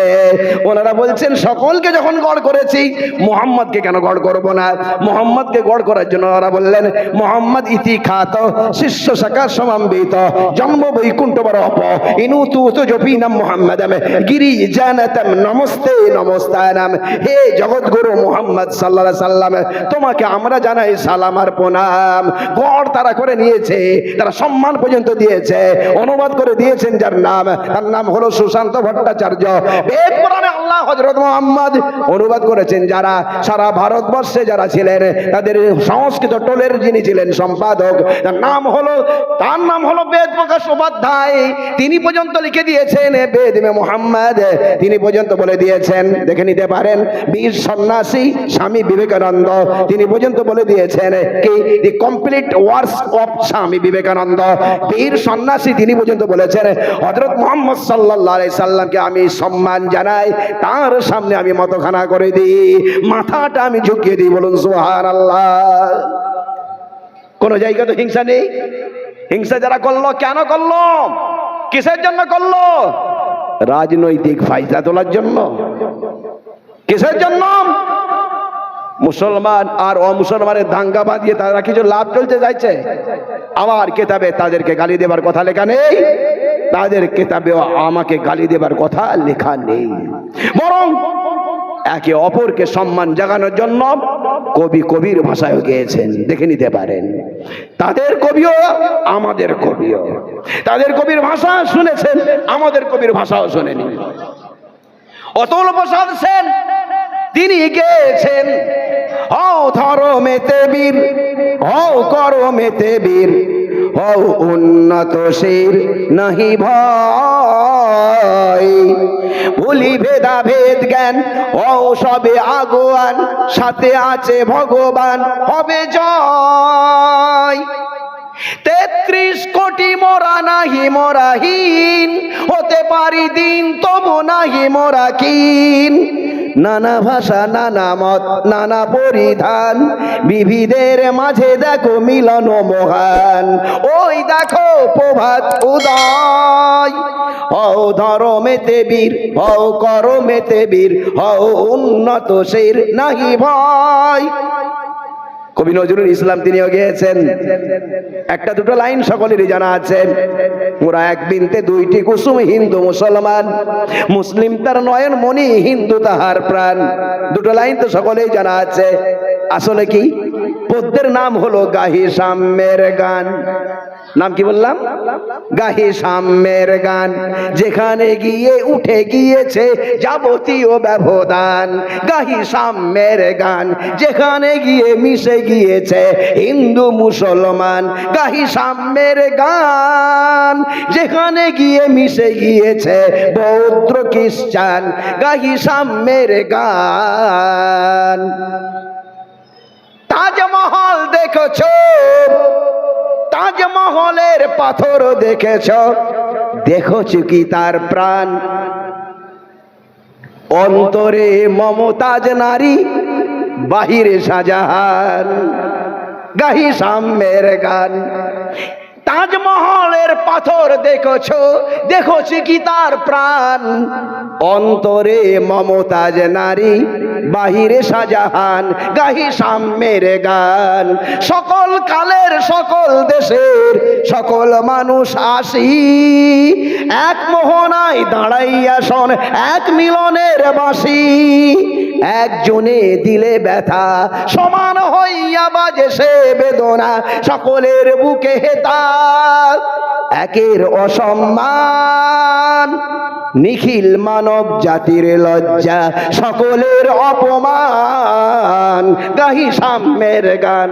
ওনারা বলছেন সকলকে যখন গড় করেছি, মুহাম্মদকে কেন গড় করব না? মুহাম্মদকে গড় করার জন্য ওরা বললেন মুহাম্মদ ইতি খাত শিষ্য শাখা সমাম্বিত জন্ম বৈকুণ্ঠ বরপ ইনু তু তো জপিনাম মুহাম্মাদাম গিরি জানাতাম নমস্তে নমস্তানাম। হে জগৎগুরু মুহাম্মদ সাল্লাল্লাহু আলাইহি সাল্লাম, তোমাকে আমরা জানাই সালাম আর প্রণাম। গড় তারা করে নিয়েছে, তারা সম্মান পর্যন্ত দিয়েছে, অনুবাদ করে দিয়েছেন যার নাম, তার নাম হলো সুশান্ত ভট্টাচার্য। বেদ পুরাণে আল্লাহ হযরত মুহাম্মদ অনুবাদ করেছেন যারা, সারা ভারতবর্ষে যারা ছিলেন, তাদের সংস্কৃত টোলের যিনি ছিলেন সম্পাদক, তার নাম হলো বেদ প্রকাশ উপাধ্যায়। তিনি পর্যন্ত লিখে দিয়েছেন বেদ মে মুহাম্মদ, তিনি পর্যন্ত বলে দিয়েছেন, দেখে নিতে পারেন। বীর সন্ন্যাসী স্বামী বিবেকানন্দ, তিনি পর্যন্ত বলে দিয়েছেন কি দি complete works of Swami Vivekananda. বীর সন্ন্যাসী তিনি পর্যন্ত বলেছেন হযরত মুহাম্মদ সাল্লাল্লাহু আলাইহি সাল্লামকে আমি সম্মান জানাই, তার সামনে আমি মতখানা করে দিই, মাথাটা আমি ঝুঁকিয়ে দিই। বলুন সুবহানাল্লাহ। কোন জায়গায় তো হিংসা নেই। হিংসা যারা করলো, কেন করলো? কিসের জন্য করলো? রাজনৈতিক ফায়দা তোলার জন্য। কিসের জন্য? মুসলমান আর অমুসলমানের দাঙ্গা বাঁধিয়ে তারা কিছু লাভ চলতে যাচ্ছে। আমার কেতাবে তাদেরকে গালি দেবার কথা লেখা নেই, তাদের কেতাবেও আমাকে গালি দেবার কথা লেখা নেই। বরং একে অপরকে সম্মান জাগানোর জন্য কবি কবির ভাষায় গেয়েছেন, দেখে নিতে পারেন। তাদের কবিও আমাদের কবিও, তাদের কবির ভাষা শুনেছেন, আমাদের কবির ভাষাও শুনেনি। অতুল প্রসাদ সেন তিনি গেয়েছেন হও ধর্মেতে বীর, হও কর্মেতে বীর, হও উন্নতশীল নাহি ভয়, ভুলি ভেদা ভেদ জ্ঞান হও সবে আগুয়ান, সাথে আছে ভগবান হবে জয়। ৩৩ কোটি মোরা নাহি মোরাহীন, হতে পারি দিন তবু নাহি মোরা কিন। নানা ভাষা নানা মত নানা পরিধান, বিবিধের মাঝে দেখো মিলন মহান। ওই দেখো প্রভাত উদয়, হও ধর্মেতে বীর, হও কর্মেতে বীর, হও উন্নতশীল নাহি ভয়। কবি নজরুল ইসলাম তিনিও গেয়েছেন। একটা দুটো লাইন সকলেরই জানা আছে। মোরা এক বিনতে দুইটি কুসুম, হিন্দু মুসলমান, মুসলিম তার নয়ন মণি, হিন্দু তাহার প্রাণ। দুটো লাইন তো সকলেই জানা আছে। আসলে কি পদ্যের নাম হলো গাহি সাম্যের গান। নাম কি বললাম? গাহি সাম্যের গান। যেখানে গিয়ে উঠে গিয়েছে যাবতীয় ব্যবধান। গাহি সাম্যের গান, যেখানে গিয়ে মিশে গিয়েছে হিন্দু মুসলমান। গাহি সাম্যের গান, যেখানে গিয়ে মিশে গিয়েছে বৌদ্ধ খ্রিস্টান। গাহি সাম্যের গান। তাজমহল দেখেছো, তাজমহলের পাথর দেখেছ, দেখেছ কি তার প্রাণ? অন্তরে মমতাজ নারী, বাহিরে শাহজাহান। গাহি সাম্যের গান। তাজমহলের পাথর দেখেছো, দেখেছি কি তার প্রাণ? অন্তরে মমতাজ নারী, বাহিরে শাহজাহান। গাহি সাম্যের গান। সকল কালের সকল দেশের সকল মানুষ আসি, এক মোহনায় দাঁড়াইয়া শোন এক মিলনের বাঁশি। একজনে দিলে ব্যথা, সমান হইয়া বাজে সে বেদনা। সকলের বুকে হেতা, একের অসম্মান নিখিল মানব জাতির লজ্জা, সকলের অপমান, গাহি সাম্যের গান।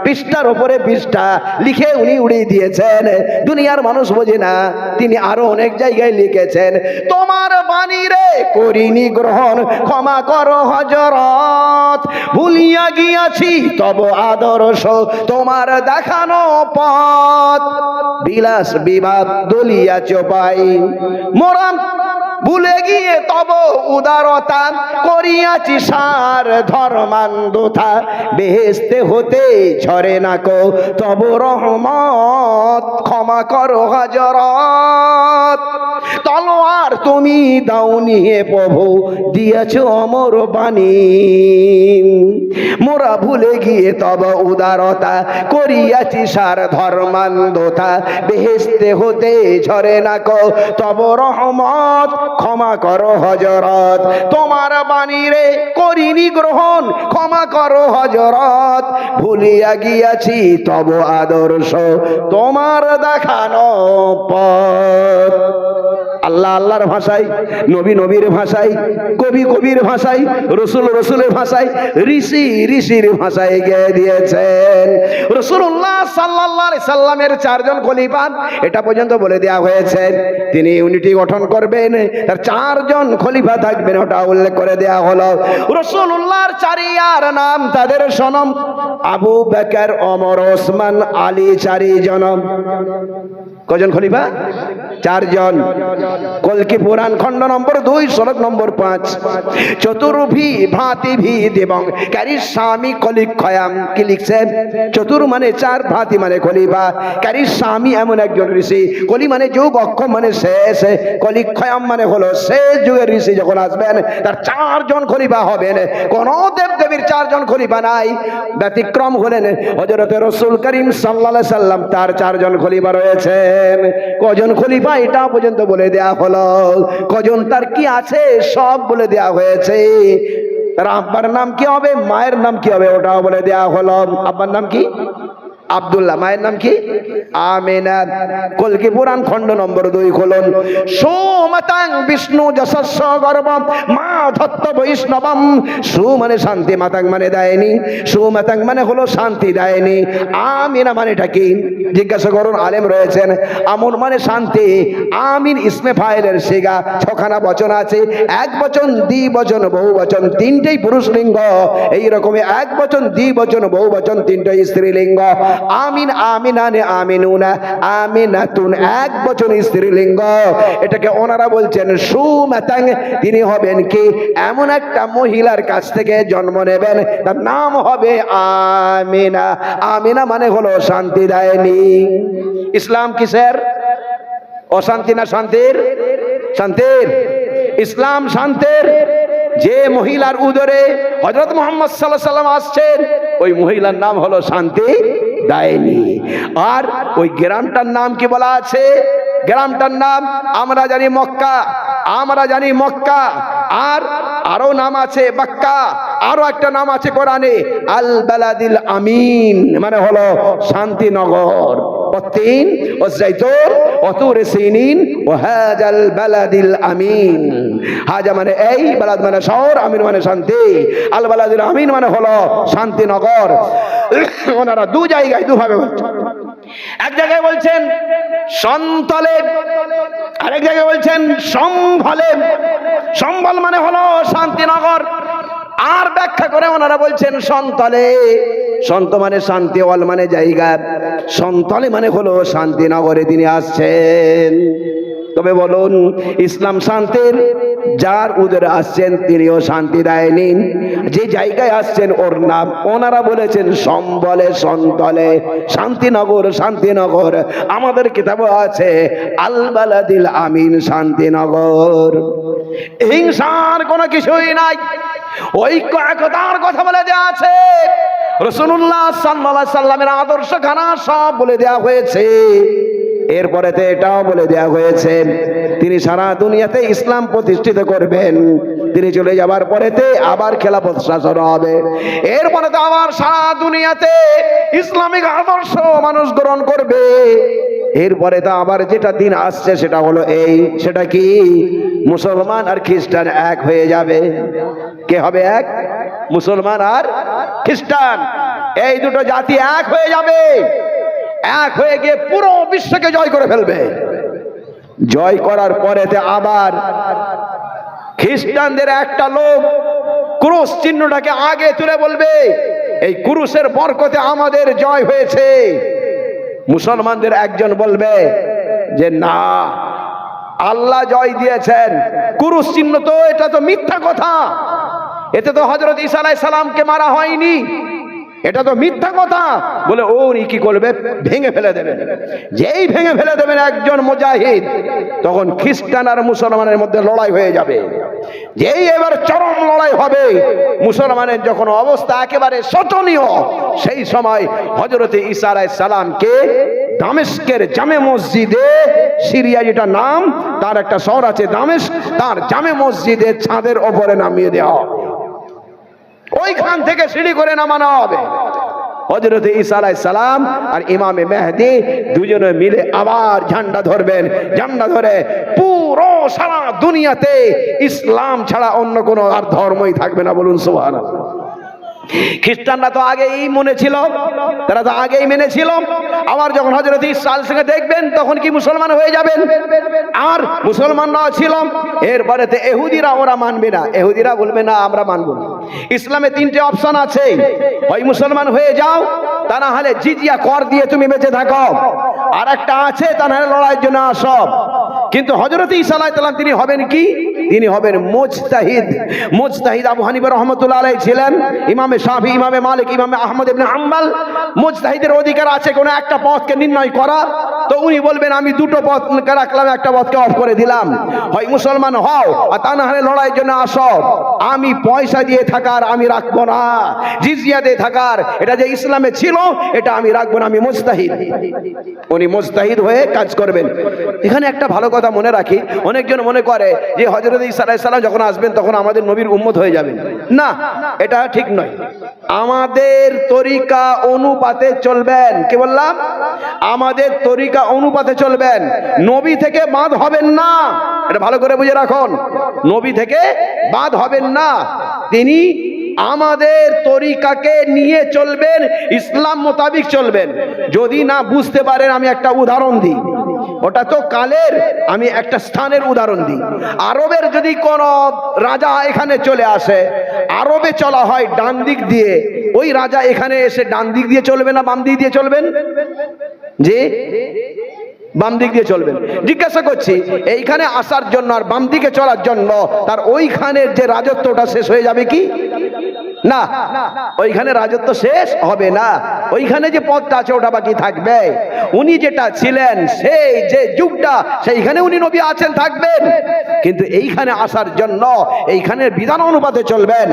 পৃষ্ঠার উপরে পৃষ্ঠা লিখে উনি উড়িয়ে দিয়েছেন, দুনিয়ার মানুষ বোঝে না। তিনি আরো অনেক জায়গায় লিখেছেন, তোমার বাণী রে করিনি গ্রহণ, ক্ষমা করো হযরত, ভুলিয়া গিয়াছি তব আদর্শ, তোমার দেখানো পথ, বিলাস বিবাদ দলিয়া চোপাই, মোরা ভুলে গিয়ে তব উদারতা, করিয়াছি সার ধর্মান্ধতা, বেহেশতে হতে ঝরে না কো তব রহমত, ক্ষমা করো হযরত, তলোয়ার তুমি দাও নিয়ে প্রভু, দিয়েছ অমর বাণী, মোরা ভুলে গিয়ে তব উদারতা, করিয়াছি সার ধর্মান্ধতা, বেহেশতে হতে ঝরে না কো তব রহমত, ক্ষমা করো হযরত, তোমার বাণী রে করিনি গ্রহণ, ক্ষমা করো হযরত, ভুলিয়া গিয়াছি তব আদর্শ, তোমার দেখানো পথ। আল্লাহ আল্লাহর ভাষায়, নবী নবীর ভাষায়, কবি কবির ভাষায়, রসুল রসুলের ভাষায়, ঋষি ঋষির ভাষায় গেয়ে দিয়েছেন। রাসূলুল্লাহ সাল্লাল্লাহু আলাইহি সাল্লামের চারজন খলিফা, এটা পর্যন্ত বলে দেওয়া হয়েছে। তিনি ইউনিটি গঠন করবেন, তার চারজন খলিফা থাকবেন, ওটা উল্লেখ করে দেওয়া হলো। রাসূলুল্লাহর চারিয়ার নাম, তাদের সনম আবু বকর, ওমর, ওসমান, আলী, চারিজন। কজন খলিফা? চারজন। কলকি পুরাণ খণ্ড নম্বর 2 শ্লোক নম্বর 5, চতুর্ভি ভাতি ভিদ এবং কারিস্বামী কলিক্ষয়াম। কি লিখছেন? চতুর মানে চার, ভাতি মানে খলিফা, কারিস্বামী এমন একজন ঋষি, কলি মানে যুগ, অক্ষম মানে শেষ, কলিক্ষয়াম মানে হলো শেষ যুগের ঋষি যখন আসবেন তার চারজন খলিফা হবেন। কোন দেব দেবীর চারজন খলিফা নাই, ব্যতিক্রম হলেন হযরত রাসূল করিম সাল্লাল্লাহু আলাইহি সাল্লাম, তার চারজন খলিফা রয়েছেন। কজন খলিফা এটা পর্যন্ত বলে দেয়া হলো, কজন তার কি আছে সব বলে দেয়া হয়েছে। তার আব্বার নাম কি হবে, মায়ের নাম কি হবে, ওটাও বলে দেয়া হলো। আব্বার নাম কি? আব্দুল্লাহ। মায়ের নাম কি? আমিনা। কলকি পুরাণ খণ্ড নম্বর 2 খোলন, সুমতাং বিষ্ণু যশস্ব গর্ভ মা ধত্ত বৈষ্ণবম। সু মানে শান্তি, মাতাং মানে দেয়নি, সুমতাং মানে হলো শান্তি দেয়নি। আমিনা মানেটা কি জিজ্ঞাসা করুন, আলেম রয়েছেন। আমন মানে শান্তি, আমিন ইসমে ফাইলের সিগা, 6খানা বচন আছে, এক বচন, দ্বিবচন, বহু বচন, তিনটেই পুরুষ লিঙ্গ। এই রকমই এক বচন, দ্বিবচন, বহু বচন, তিনটেই স্ত্রীলিঙ্গ। আমিন, আমিনানে, আমিনুনা, আমিনাতুন, এক বচন স্ত্রীলিঙ্গ। এটাকে ওনারা বলছেন সুমাতাং। তিনি হবেন কি এমন একটা মহিলার কাছ থেকে জন্ম নেবেন, তার নাম হবে আমিনা। আমিনা মানে হলো শান্তি দেয়নি। ইসলাম কিসের? অশান্তি না শান্তির? শান্তির। ইসলাম শান্তির। যে মহিলার উদরে হযরত মুহাম্মদ সাল্লাল্লাহু আলাইহি সাল্লাম আসছেন, ওই মহিলার নাম হলো শান্তি দায়নি। আর ওই গ্রামটার নাম কি বলা আছে? গ্রামটার নাম আমরা জানি মক্কা, আমরা জানি মক্কা। আর আরো নাম আছে বাক্কা, আরো একটা নাম আছে কোরআনে আল বালাদিল আমিন, মানে হলো শান্তিনগর। والتين والزيتون وطور سينين وهذا البلد الأمين। হাজা মানে এই, বালাদ মানে শহর, আমিন মানে শান্তি। আল বালাদিল আমিন মানে হলো শান্তিনগর। ওনারা দু জায়গায় দুভাবে বলছেন। এক জায়গায় বলছেন সন্তলে, আরেক জায়গায় বলছেন সম্ভলে। সম্বল মানে হলো শান্তিনগর। আর ব্যাখ্যা করে ওনারা বলছেন সন্তলে। সন্ত মানে শান্তি, অল মানে জায়গা, সন্তলে মানে হলো শান্তিনগরে তিনি আসছেন। তবে বলুন, ইসলাম শান্তির, যার উদরে আসছেন তিনিও শান্তি দেয়নি। যে জায়গায় আসছেন ওর নাম ওনারা বলেছেন সম্বলে, সন্তলে, শান্তিনগর, শান্তিনগর। আমাদের কিতাবও আছে আল বালাদিল আমিন, শান্তিনগর। হিংসার কোনো কিছুই নাই, ঐক্য একতার কথা বলে দেওয়া আছে। রাসূলুল্লাহ সাল্লাল্লাহু আলাইহি সাল্লামের আদর্শ খানা সব বলে দেওয়া হয়েছে। এরপরেতে এটাও বলে দেওয়া হয়েছে তিনি সারা দুনিয়াতে ইসলাম প্রতিষ্ঠিত করবেন। তিনি চলে যাবার পরেতে আবার খেলাফত শাসন হবে। এরপরে তো আবার সারা দুনিয়াতে ইসলামিক আদর্শ মানুষ গ্রহণ করবে। এরপরে তো আবার যেটা দিন আসছে সেটা হলো এই, সেটা কি? মুসলমান আর খ্রিস্টান এক হয়ে যাবে। কে হবে এক? মুসলমান আর খ্রিস্টান, এই দুটো জাতি এক হয়ে যাবে। এক হয়ে গিয়ে পুরো বিশ্বকে জয় করে ফেলবে। জয় করার পরেতে আবার খ্রিস্টানদের একটা লোক ক্রুশ চিহ্নটাকে আগে তুলে বলবে, এই ক্রুশের বরকতে আমাদের জয় হয়েছে। মুসলমানদের একজন বলবে যে না, আল্লাহ জয় দিয়েছেন, ক্রুশ চিহ্ন তো এটা তো মিথ্যা কথা, এতে তো হযরত ঈসা আলাইহিস সালামকে মারা হয়নি, এটা তো মিথ্যা কথা বলে উনি কি করবে? ভেঙে ফেলে দেবেন। যেই ভেঙে ফেলে দেবেন একজন মুজাহিদ, তখন খ্রিস্টান আর মুসলমানের মধ্যে লড়াই হয়ে যাবে। যেই এবার চরম লড়াই হবে, মুসলমানের যখন অবস্থা একেবারে শোচনীয়, সেই সময় হযরত ঈসা আলাইহিস সালামকে দামেস্কের জামে মসজিদে, সিরিয়া যেটা নাম, তার একটা শহর আছে দামেস্ক, তার জামে মসজিদের ছাদের ওপরে নামিয়ে দেওয়া হবে। ওইখান থেকে সিঁড়ি করে নামানো হবে। হযরত ঈসা আলাইহিস সালাম আর ইমামে মেহেদী দুজনে মিলে আবার ঝান্ডা ধরবেন। ঝান্ডা ধরে পুরো সারা দুনিয়াতে ইসলাম ছাড়া অন্য কোনো আর ধর্মই থাকবে না। বলুন সুবহানাল্লাহ। খ্রিস্টানরা তো আগেই মনে ছিল, তারা তো আগেই মেনেছিল। আবার যখন হযরত ঈসা আলাইহিস সালামকে দেখবেন তখন কি মুসলমান হয়ে যাবেন। আর মুসলমানরাও ছিল। এরপরে তো ইহুদিরা ওরা মানবে না, ইহুদিরা বলবে না আমরা মানব না। ইসলামে তিনটে অপশন আছে, হয় মুসলমান হয়ে যাও, তা না হলে জিজিয়া কর দিয়ে তুমি বেঁচে থাকো, আর একটা আছে তা না হলে লড়াইয়ের জন্য আসো। কিন্তু হযরত ঈসা আলাইহিস সালাম তিনি হবেন কি? তিনি হবেন মুজতাহিদ। মুজতাহিদ আবু হানিফা রাহমাতুল্লাহ আলাইহি ছিলেন, ইমামে শাফি, ইমামে মালিক, ইমামে আহমদ ইবনে হাম্বল। মুজতাহিদের অধিকার আছে কোন একটা পথকে নির্ণয় করা, তো উনি বলবেন আমি দুটো পথ রাখলাম, একটা পথকে অফ করে দিলাম, হয় মুসলমান হও আর তা না হলে লড়াইয়ের জন্য আসো। আমি পয়সা দিয়ে থাকার আমি রাখবো না, জিজিয়া দিয়ে থাকার, এটা যে ইসলামে ছিল এটা আমি রাখবো না, আমি মুজতাহিদ। উনি মুজতাহিদ হয়ে কাজ করবেন। এখানে একটা ভালো কথা মনে রাখি, অনেকজন মনে করে যে হযরত ঈসা আলাইহিস সালাম যখন আসবেন তখন আমাদের নবীর উম্মত হয়ে যাবেন। না, এটা ঠিক নয়। আমাদের তরিকা অনুপাতে চলবেন। কি বললাম? আমাদের তরিকা অনুপাতে চলবেন, নবী থেকে বাদ হবেন না। এটা ভালো করে বুঝে রাখুন, নবী থেকে বাদ হবেন না। তিনি আমাদের তরিকাকে নিয়ে চলবেন, ইসলাম মোতাবিক চলবেন। যদি না বুঝতে পারেন আমি একটা উদাহরণ দিই, ওটা তো কালের, আমি একটা স্থানের উদাহরণ দিই। আরবের যদি কোন রাজা এখানে চলে আসে, আরবে চলা হয় ডান দিক দিয়ে, ওই রাজা এখানে এসে ডান দিক দিয়ে চলবে না বাম দিক দিয়ে চলবেন? জি, বাম দিক দিয়ে চলবেন। জিজ্ঞাসা করছি, এইখানে আসার জন্য আর বাম দিকে চলার জন্য তার ওইখানের যে রাজত্বটা শেষ হয়ে যাবে কি? না, ওইখানে রাজত্ব শেষ হবে না, ওইখানে যে পথটা আছে ওটা বাকি থাকবে। উনি যেটা ছিলেন সেই যে যুগটা, সেইখানে উনি নবী আছেন, থাকবেন। কিন্তু এইখানে আসার জন্য এইখানের বিধান অনুপাতে চলবেন।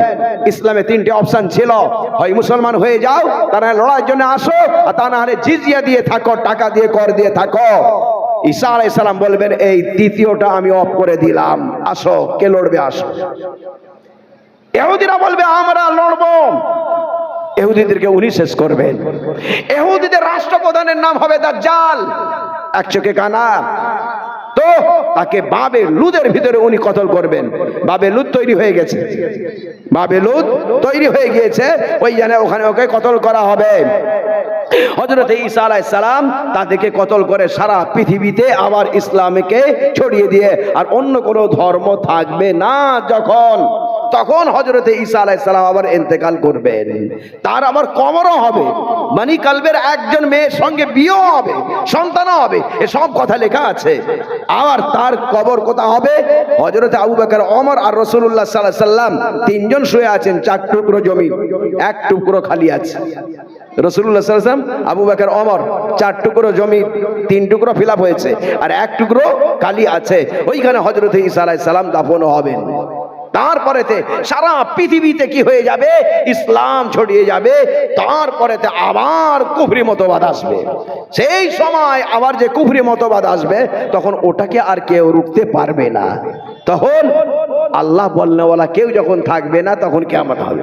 ইসলামে তিনটে অপশন ছিল, হয় মুসলমান হয়ে যাও, তা না লড়াইয়ের জন্য আসো, আর তা না হলে জিজিয়া দিয়ে থাকো, টাকা দিয়ে কর দিয়ে থাকো। ঈসা আলাইহিস সালাম বলবেন এই তৃতীয়টা আমি অফ করে দিলাম, আসো, কে লড়বে আসো। ইহুদিরা বলবে আমরা লড়বো, ইহুদিদেরকে উনি শেষ করবেন। ইহুদিদের রাষ্ট্রপ্রধানের নাম হবে দাজ্জাল, এক চোখে কানা। তো তাকে বাবে লুদের ভিতরে উনি কতল করবেন। বাবে লুদ তৈরি হয়ে গেছে, বাবে লুদ তৈরি হয়ে গিয়েছে, ওই জানে ওখানে ওকে কতল করা হবে। হযরত ঈসা আলাইহিস সালাম তাদেরকে কতল করে সারা পৃথিবীতে আবার ইসলামকে ছড়িয়ে দিয়ে আর অন্য কোনো ধর্ম থাকবে না যখন, তখন হযরত ঈসা আলাইহিস সালাম আবার ইন্তেকাল করবেন। তার আবার কবরও হবে, মানি কালবের একজন মেয়ের সঙ্গে বিয়েও হবে, সন্তানও হবে, এসব কথা লেখা আছে। আবার তার কবর কোথা হবে? হযরত আবু বকর, ওমর আর রাসূলুল্লাহ সাল্লাল্লাহু আলাইহি সাল্লাম তিনজন শুয়ে আছেন, 4 টুকরো জমি, এক টুকরো খালি আছে। রাসূলুল্লাহ সাল্লাল্লাহু আলাইহি ওয়াসাল্লাম, আবু বকর, ওমর, 4 টুকরো জমি, 3 টুকরো ফিল আপ হয়েছে আর 1 টুকরো খালি আছে। ওইখানে হযরত ঈসা আলাইহিস সালাম দাফন হবেন। তারপরেতে সারা পৃথিবীতে কি হয়ে যাবে? ইসলাম ছড়িয়ে যাবে। তারপরেতে আবার কুফরি মতবাদ আসবে। সেই সময় আবার যে কুফরি মতবাদ আসবে, তখন ওটাকে আর কেউ রুখতে পারবে না। তখন আল্লাহ বলনেওয়ালা কেউ যখন থাকবে না তখন কিয়ামত হবে।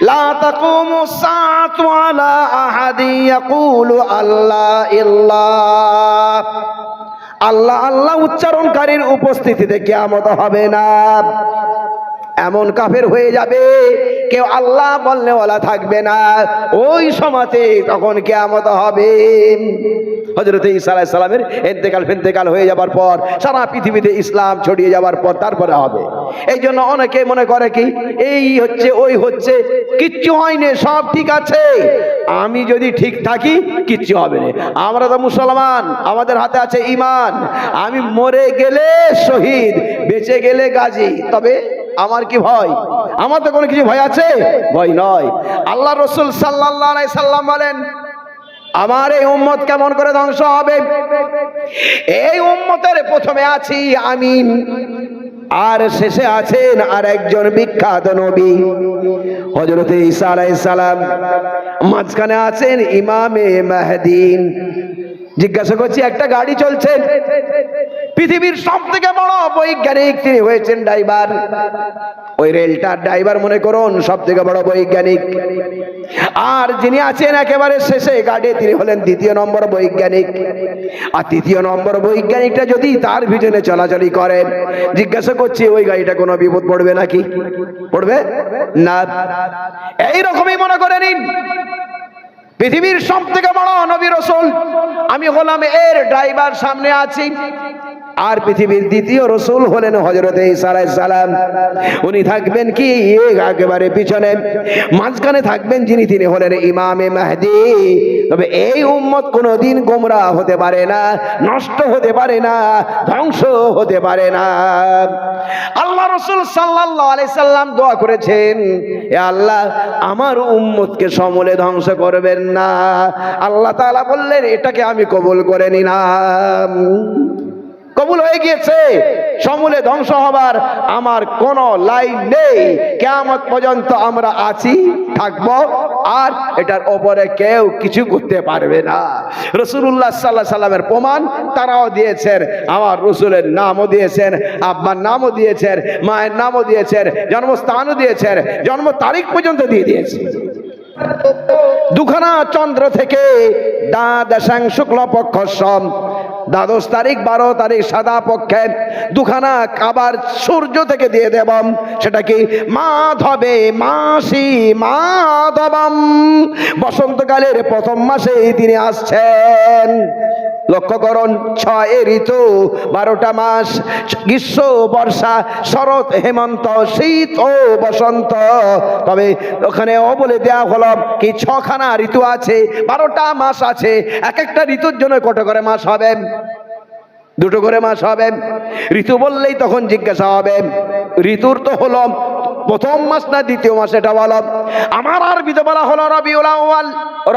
লা তাকুমু সাআতু আলা আহাদি ইয়াকুলু আল্লাহ ইল্লাহ, আল্লাহ আল্লাহ উচ্চারণকারীর উপস্থিতিতে কিয়ামত হবে না। এমন কাফের হয়ে যাবে কেউ আল্লাহ বলনেওয়ালা থাকবে না, ওই সময়তে তখন কিয়ামত হবে। হযরত ঈসা আলাইহিস সালামের ইন্তেকাল হয়ে যাবার পর সারা পৃথিবীতে ইসলাম ছড়িয়ে যাবার পর তারপরে হবে। এই জন্য অনেকে মনে করে কি এই হচ্ছে ওই হচ্ছে, কিচ্ছু হয়নি, সব ঠিক আছে। আমি যদি ঠিক থাকি কিচ্ছু হবে না। আমরা তো মুসলমান, আমাদের হাতে আছে ঈমান। আমি মরে গেলে শহীদ, বেঁচে গেলে গাজী। তবে আমার কি ভয়? আমার তো কোনো কিছু ভয় আছে? ভয় নয়। আল্লাহ রাসূল সাল্লাল্লাহু আলাইহি সাল্লাম বলেন, আমার এই উম্মত কেমন করে ধ্বংস হবে? এই উম্মতের প্রথমে আছি আমি, আর শেষে আছেন আর একজন বিখ্যাত নবী হযরত ঈসা আলাইহিস সালাম, মাঝখানে আছেন ইমামে মাহদী। জিজ্ঞাসা করছি, একটা গাড়ি চলছে, পৃথিবীর সবথেকে বড় বৈজ্ঞানিক তিনি হয়েছেন ড্রাইভার। ওই রেলটার ড্রাইভার মনে করুন সবথেকে বড় বৈজ্ঞানিক। আর যিনি আছেন একেবারে শেষে গাড়ি, তিনি হলেন দ্বিতীয় নম্বর বৈজ্ঞানিক। আর তৃতীয় নম্বর বৈজ্ঞানিকটা যদি তার পিছনে চলাচলি করেন, জিজ্ঞাসা করছি ওই গাড়িটা কোনো বিপদ পড়বে নাকি? পড়বে না। এইরকমই মনে করে নিন, পৃথিবীর সবথেকে বড় নবী রাসূল, আমি হলাম এর ড্রাইভার, সামনে আছি। আর পৃথিবীর দ্বিতীয় রাসূল হলেন হযরত ঈসা আলাইহিস সালাম। উনি থাকবেন কি একেবারে পিছনে, মাঝখানে থাকবেন যিনি, তিনি হলেন ইমামে মাহদী। তবে এই উম্মত কোনোদিন গোমরাহ হতে পারে না, নষ্ট হতে পারে না, ধ্বংস হতে পারে না। আল্লাহ রাসূল সাল্লাল্লাহু আলাইহি সাল্লাম দোয়া করেছেন, হে আল্লাহ আমার উম্মতকে সমূলে ধ্বংস করবেন না। আল্লাহ তাআলা বললেন, এটাকে আমি কবুল করে নিলাম। কবুল হয়ে গিয়েছে। সমূলে ধ্বংস হবার আমার কোনো লাইন নেই। কিয়ামত পর্যন্ত আমরা আছি, থাকব, আর এটার ওপরে কেউ কিছু করতে পারবে না। রাসূলুল্লাহ সাল্লাল্লাহু আলাইহি সাল্লামের প্রমাণ তারাও দিয়েছেন। আমার রাসূলের নামও দিয়েছেন, আব্বার নামও দিয়েছেন, মায়ের নামও দিয়েছেন, জন্মস্থানও দিয়েছেন, জন্ম তারিখ পর্যন্ত দিয়ে দিয়েছেন। দুখানা চন্দ্র থেকে দ্বাদশাং শুক্লপক্ষ সম, 12 তারিখ 12 তারিখ সাদা পক্ষে দুখানা কাবার সূর্য থেকে দিয়ে দেব। সেটা কি? মাধবে মাসি মাধবম, বসন্তকালের প্রথম মাসে তিনি আসছেন। লক্ষ্য করুন, 6 ঋতু, 12টা মাস, গ্রীষ্ম বর্ষা শরৎ হেমন্ত শীত ও বসন্ত। তবে ওখানেও বলে দেওয়া হলো কি 6খানা ঋতু আছে, 12টা মাস আছে। এক একটা ঋতুর জন্য কত করে মাস হবে? 2টো করে মাস হবে। ঋতু বললেই তখন জিজ্ঞাসা হবে ঋতুর তো হলো প্রথম মাস না দ্বিতীয় মাস, এটা বলো। আমার আরবিতে বলা হলো রবিউল আউয়াল,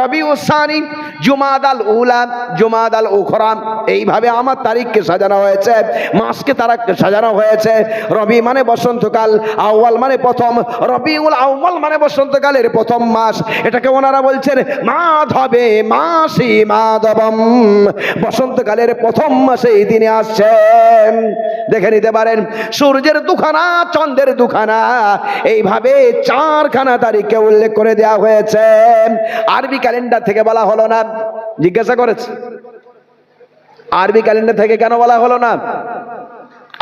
রবিউস সানি, জুমাদাল উলা, জুমাদাল উখরা। এইভাবে আমার তারিখকে সাজানো হয়েছে, মাসকে তারিখকে সাজানো হয়েছে। রবি মানে বসন্তকাল, আউয়াল মানে প্রথম, রবিউল আউয়াল মানে বসন্তকালের প্রথম মাস। এটাকে ওনারা বলছেন মাধবে মাসি মাধবম, বসন্তকালের প্রথম মাসে তিনি আসছেন। দেখে নিতে পারেন সূর্যের দুখানা, চন্দ্রের দুখানা, এইভাবে 4খানা তারিখকে উল্লেখ করে দেওয়া হয়েছে। আরবি ক্যালেন্ডার থেকে বলা হলো না? জিজ্ঞাসা করেছে আরবি ক্যালেন্ডার থেকে কেন বলা হলো না?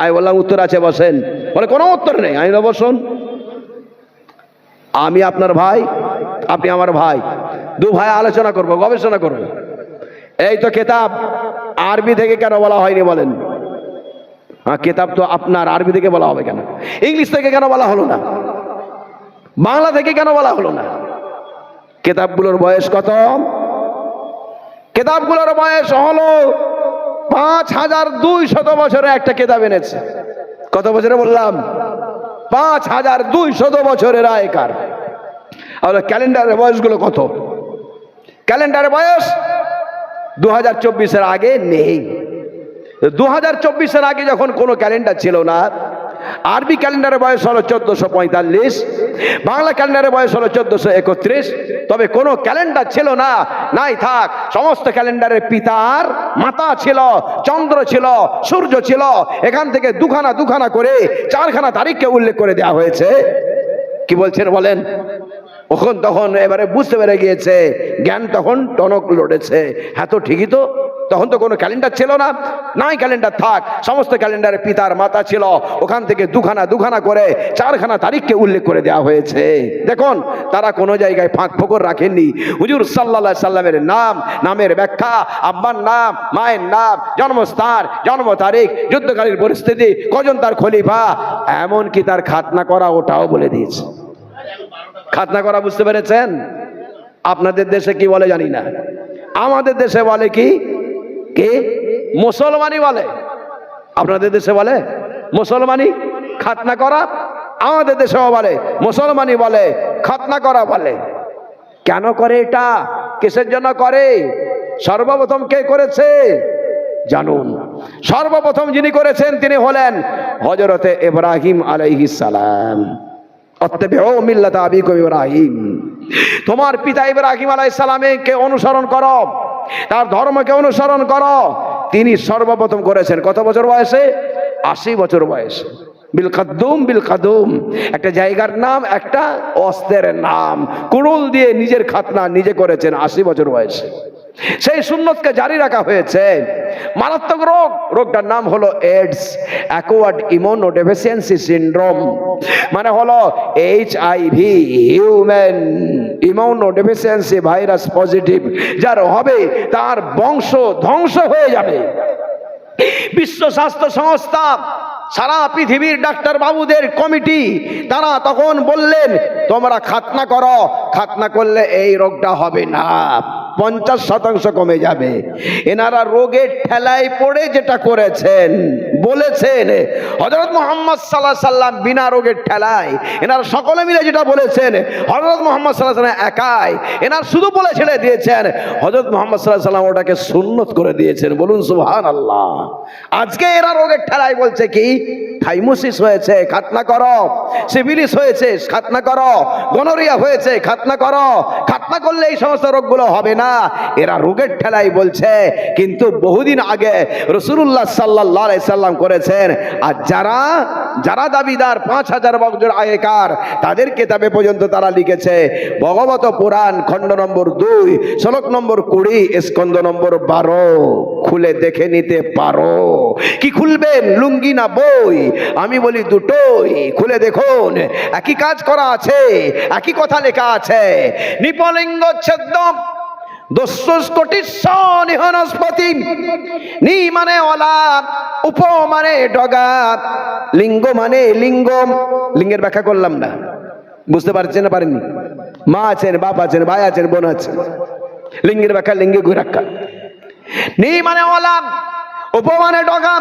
আমি বললাম উত্তর আছে, বসেন। বলে কোনো উত্তর নেই। আমি বসুন, আমি আপনার ভাই, আপনি আমার ভাই, দু ভাই আলোচনা করব, গবেষণা করব। এই তো কেতাব, আরবি থেকে কেন বলা হয়নি বলেন? হ্যাঁ, কেতাব তো আপনার, আরবি থেকে বলা হবে কেন? ইংলিশ থেকে কেন বলা হলো না? বাংলা থেকে কেন বলা হলো না? কেতাবগুলোর বয়স কত? কেতাবগুলোর বয়স হলো 5200 বছরে একটা কেতাব এনেছে। কত বছরে বললাম? 5200 বছরের আগেকার। আর ক্যালেন্ডারের বয়সগুলো কত? ক্যালেন্ডারের বয়স 2024-এর আগে নেই। 2024-এর আগে যখন কোনো ক্যালেন্ডার ছিল না, আরবি ক্যালেন্ডারের বয়স হলো 1445, বাংলা ক্যালেন্ডারের বয়স হলো 1431। তবে কোনো ক্যালেন্ডার ছিল না, নাই থাক, সমস্ত ক্যালেন্ডারের পিতার মাতা ছিল, চন্দ্র ছিল, সূর্য ছিল। এখান থেকে দুখানা দুখানা করে 4খানা তারিখকে উল্লেখ করে দেওয়া হয়েছে। কি বলছেন বলেন? তখন এবারে বুঝতে পেরে গিয়েছে, জ্ঞান তখন টনক লড়েছে। হ্যাঁ তো ঠিকই তো, তখন তো কোনো ক্যালেন্ডার ছিল না, নাই ক্যালেন্ডার থাক, সমস্ত ক্যালেন্ডারে পিতার মাতা ছিল, ওখান থেকে দুখানা দুখানা করে 4খানা তারিখকে উল্লেখ করে দেওয়া হয়েছে। দেখুন, তারা কোনো জায়গায় ফাঁক ফোকর রাখেননি। হুজুর সাল্লাল্লাহু আলাইহি সাল্লামের নাম, নামের ব্যাখ্যা, আব্বার নাম, মায়ের নাম, জন্মস্থান, জন্ম তারিখ, যুদ্ধকালীন পরিস্থিতি, কজন তার খলিফা, এমনকি তার খাতনা করা ওটাও বলে দিয়েছে। খাতনা করা বুঝতে পেরেছেন? আপনাদের দেশে কি বলে জানি না, আমাদের দেশে বলে কি, কে মুসলমানি বলে। আপনাদের দেশে বলে মুসলমানি, খাতনা করা। আমাদের দেশেও বলে মুসলমানি বলে, খাতনা করা বলে। কেন করে এটা? কিসের জন্য করে? সর্বপ্রথম কে করেছে জানুন? সর্বপ্রথম যিনি করেছেন তিনি হলেন হযরতে ইব্রাহিম আলাইহিস সালাম। অত্তাবিউ মিল্লাতা আবিকুম ইব্রাহিম, তোমার পিতা ইব্রাহিম আলাইহিস সালামকে অনুসরণ করো, তার ধর্মকে অনুসরণ করো। তিনি সর্বপ্রথম করেছেন কত বছর বয়সে? 80 বছর বয়সে। বিল কাদুম, বিল কাদুম একটা জায়গার নাম, একটা অস্ত্রের নাম। কুড়ুল দিয়ে নিজের খাতনা নিজে করেছেন 80 বছর বয়সে। সেই সুন্নতকে জারি রাখা হয়েছে। মারাত্মক রোগ, রোগটার নাম হলো এইডস, অ্যাকোয়ার্ড ইমিউনোডেফিসিয়েন্সি সিনড্রোম, মানে হলো HIV, human immunodeficiency virus positive. যার হবে তার বংশ ধ্বংস হয়ে যাবে। বিশ্ব স্বাস্থ্য সংস্থা, সারা পৃথিবীর ডাক্তার বাবুদের কমিটি, তারা তখন বললেন তোমরা খাতনা করো, খাতনা করলে এই রোগটা হবে না, 50% কমে যাবে। এনারা রোগের ঠেলায় পড়ে যেটা করেছেন, বলেছেন হযরত মুহাম্মদ সাল্লাল্লাহু আলাইহি সাল্লাম বিনা রোগের ঠেলায়, এনারা সকলে মিলে যেটা বলেছেন হযরত মুহাম্মদ সাল্লাল্লাহু আলাইহি সাল্লাম একাই, এনারা শুধু বলে ছেড়ে দিয়েছেন, হযরত মুহাম্মদ সাল্লাল্লাহু আলাইহি সাল্লাম ওটাকে সুন্নত করে দিয়েছেন। বলুন সুবহানাল্লাহ। আজকে এরা রোগের ঠেলায় বলছে কি, থাইমোসিস হয়েছে, খাতনা করো, সিফিলিস হয়েছে, খাতনা করো, গনোরিয়া হয়েছে, খাতনা করো। খাতনা করলে এই সমস্ত রোগগুলো হবে না, এরা রোগের ঠেলাই বলছে। কিন্তু বহুদিন আগে রাসূলুল্লাহ সাল্লাল্লাহু আলাইহি সাল্লাম করেছেন। আর যারা যারা দাবিদার 5000 বছর আগেকার, তাদের কিতাবে পর্যন্ত তারা লিখেছে, ভগবত পুরাণ খণ্ড নম্বর 2 শ্লোক নম্বর 20 স্কন্ধ নম্বর 12 খুলে দেখে নিতে পারো। কি খুলবেন, লুঙ্গি না বই? আমি বলি দুটোই খুলে দেখুন, একই কাজ করা আছে, একই কথা লেখা আছে। নিপলিঙ্গ ছেদ্য দস্যুস্কটিস্য নিহনস্পতি। নি মানে অলাপ, উপ মানে ডগা, লিঙ্গ মানে লিঙ্গম। লিঙ্গের ব্যাখ্যা করলাম না, বুঝতে পারছেন না? পারেননি? মা আছেন, বাপ আছেন, ভাই আছেন, বোন আছেন। লিঙ্গের ব্যাখ্যা লিঙ্গে গুরাক্কা। নি মানে অলাপ, উপ মানে ডগা,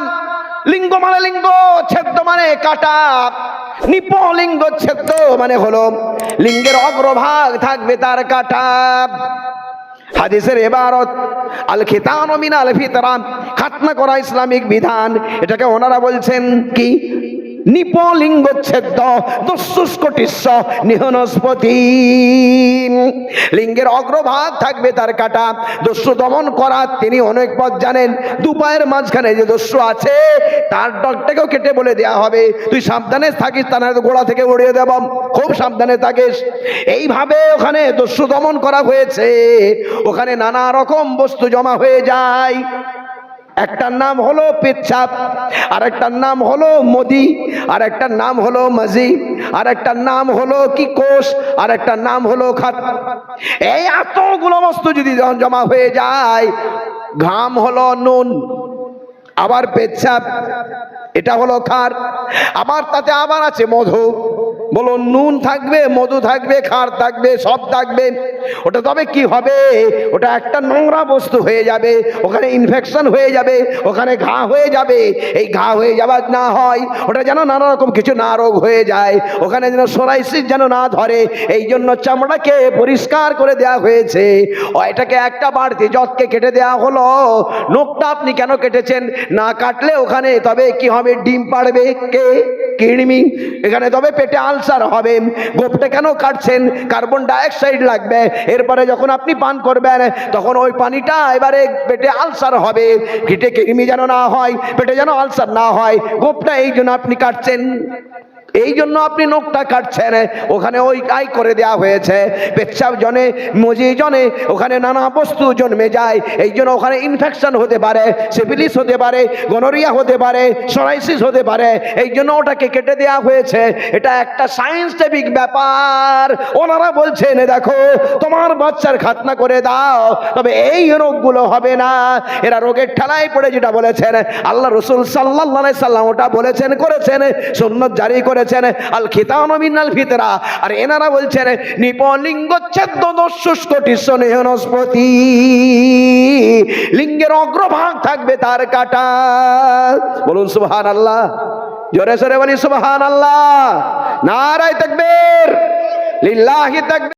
লিঙ্গ মানে লিঙ্গ, ছেদ্য মানে কাটা। নিপলিঙ্গ ছেদ্য মানে হলো লিঙ্গের অগ্রভাগ থাকবে তার কাটা। হাদিসের ইবারত আল খিতানু মিনাল ফিতরা, খাতনা করা ইসলামিক বিধান। এটাকে ওনারা বলছেন কি, নিপলিঙ্গ ছেদ্য দস্যুস্কটিস্য নিহনস্পতি। লিঙ্গের অগ্রভাগ থাকবে তার কাটা। দস্যু দমন করা তিনি অনেক পথ জানেন। দুপায়ের মাঝখানে যে দস্যু আছে তার ডগটাকেও কেটে বলে দেয়া হবে, তুই সাবধানে থাকিস, তা না গোড়া থেকে উড়িয়ে দেব, খুব সাবধানে থাকিস। এইভাবে ওখানে দস্যু দমন করা হয়েছে। ওখানে নানা রকম বস্তু জমা হয়ে যায়। একটার নাম হলো পেচ্ছাপ, আর একটার নাম হলো মদি, আর একটার নাম হলো মাজি, আর একটার নাম হলো কি কোষ, আর একটার নাম হলো খাত। এই এতগুলো বস্তু যদি জমা হয়ে যায়, ঘাম হলো নুন, আবার পেচ্ছাপ এটা হলো খার, আবার তাতে আবার আছে মধু। বলো নুন থাকবে, মধু থাকবে, খার থাকবে, সব থাকবে। ওটা তবে কি হবে, ওটা একটা নোংরা বস্তু হয়ে যাবে, ওখানে ইনফেকশন হয়ে যাবে, ওখানে ঘা হয়ে যাবে। এই ঘা হয়ে যাবার না হয়, ওটা যেন নানা রকম কিছু না রোগ হয়ে যায়, ওখানে যেন সোরাইসিস যেন না ধরে, এই জন্য চামড়াকে পরিষ্কার করে দেওয়া হয়েছে। ও এটাকে একটা বাড়তি যতকে কেটে দেওয়া হলো। নখটা আপনি কেন কেটেছেন? না কাটলে ওখানে তবে কি হবে, ডিম পাড়বে কে, কৃমি। এখানে তবে পেটে আলসার আলসার হবে। গোপটা কেন কাটছেন? কার্বন ডাইঅক্সাইড লাগবে, এরপরে যখন আপনি পান করবেন তখন ওই পানিটা এবারে পেটে আলসার হবে, পেটে কৃমি যেন না হয়, পেটে যেন আলসার না হয়, গোপটা এই জন্য আপনি কাটছেন, এই জন্য আপনি নখটা কাটছেন। ওখানে ওই কাই করে দেওয়া হয়েছে, পেচ্ছাব জনে মজি জনে ওখানে নানা বস্তু জন্মে যায়, এই জন্য ওখানে ইনফেকশন হতে পারে, সিফিলিস হতে পারে, গনোরিয়া হতে পারে, সোরাইসিস হতে পারে, এই জন্য ওটাকে কেটে দেওয়া হয়েছে। এটা একটা সায়েন্টিফিক ব্যাপার। ওনারা বলছেন দেখো তোমার বাচ্চার খাতনা করে দাও, তবে এই রোগগুলো হবে না। এরা রোগের ঠেলায় পড়ে যেটা বলেছেন আল্লাহ রসুল সাল্লাল্লাহু আলাইহি সাল্লাম ওটা বলেছেন, করেছেন, সুন্নাত জারি করেছেন, আল খিতানু মিনাল ফিতরা। আর এনারা বলছেন নিপলিঙ্গ ছেদ্য দোষ শুষ্ক টিস্বনেহ নস্পতি, লিঙ্গের অগ্রভাগ থাকবে তার কাটা। বলুন সুবহানাল্লাহ, জোরে সোরে বলি সুবহানাল্লাহ, নারায়ে তাকবীর, লিল্লাহি তাকবীর।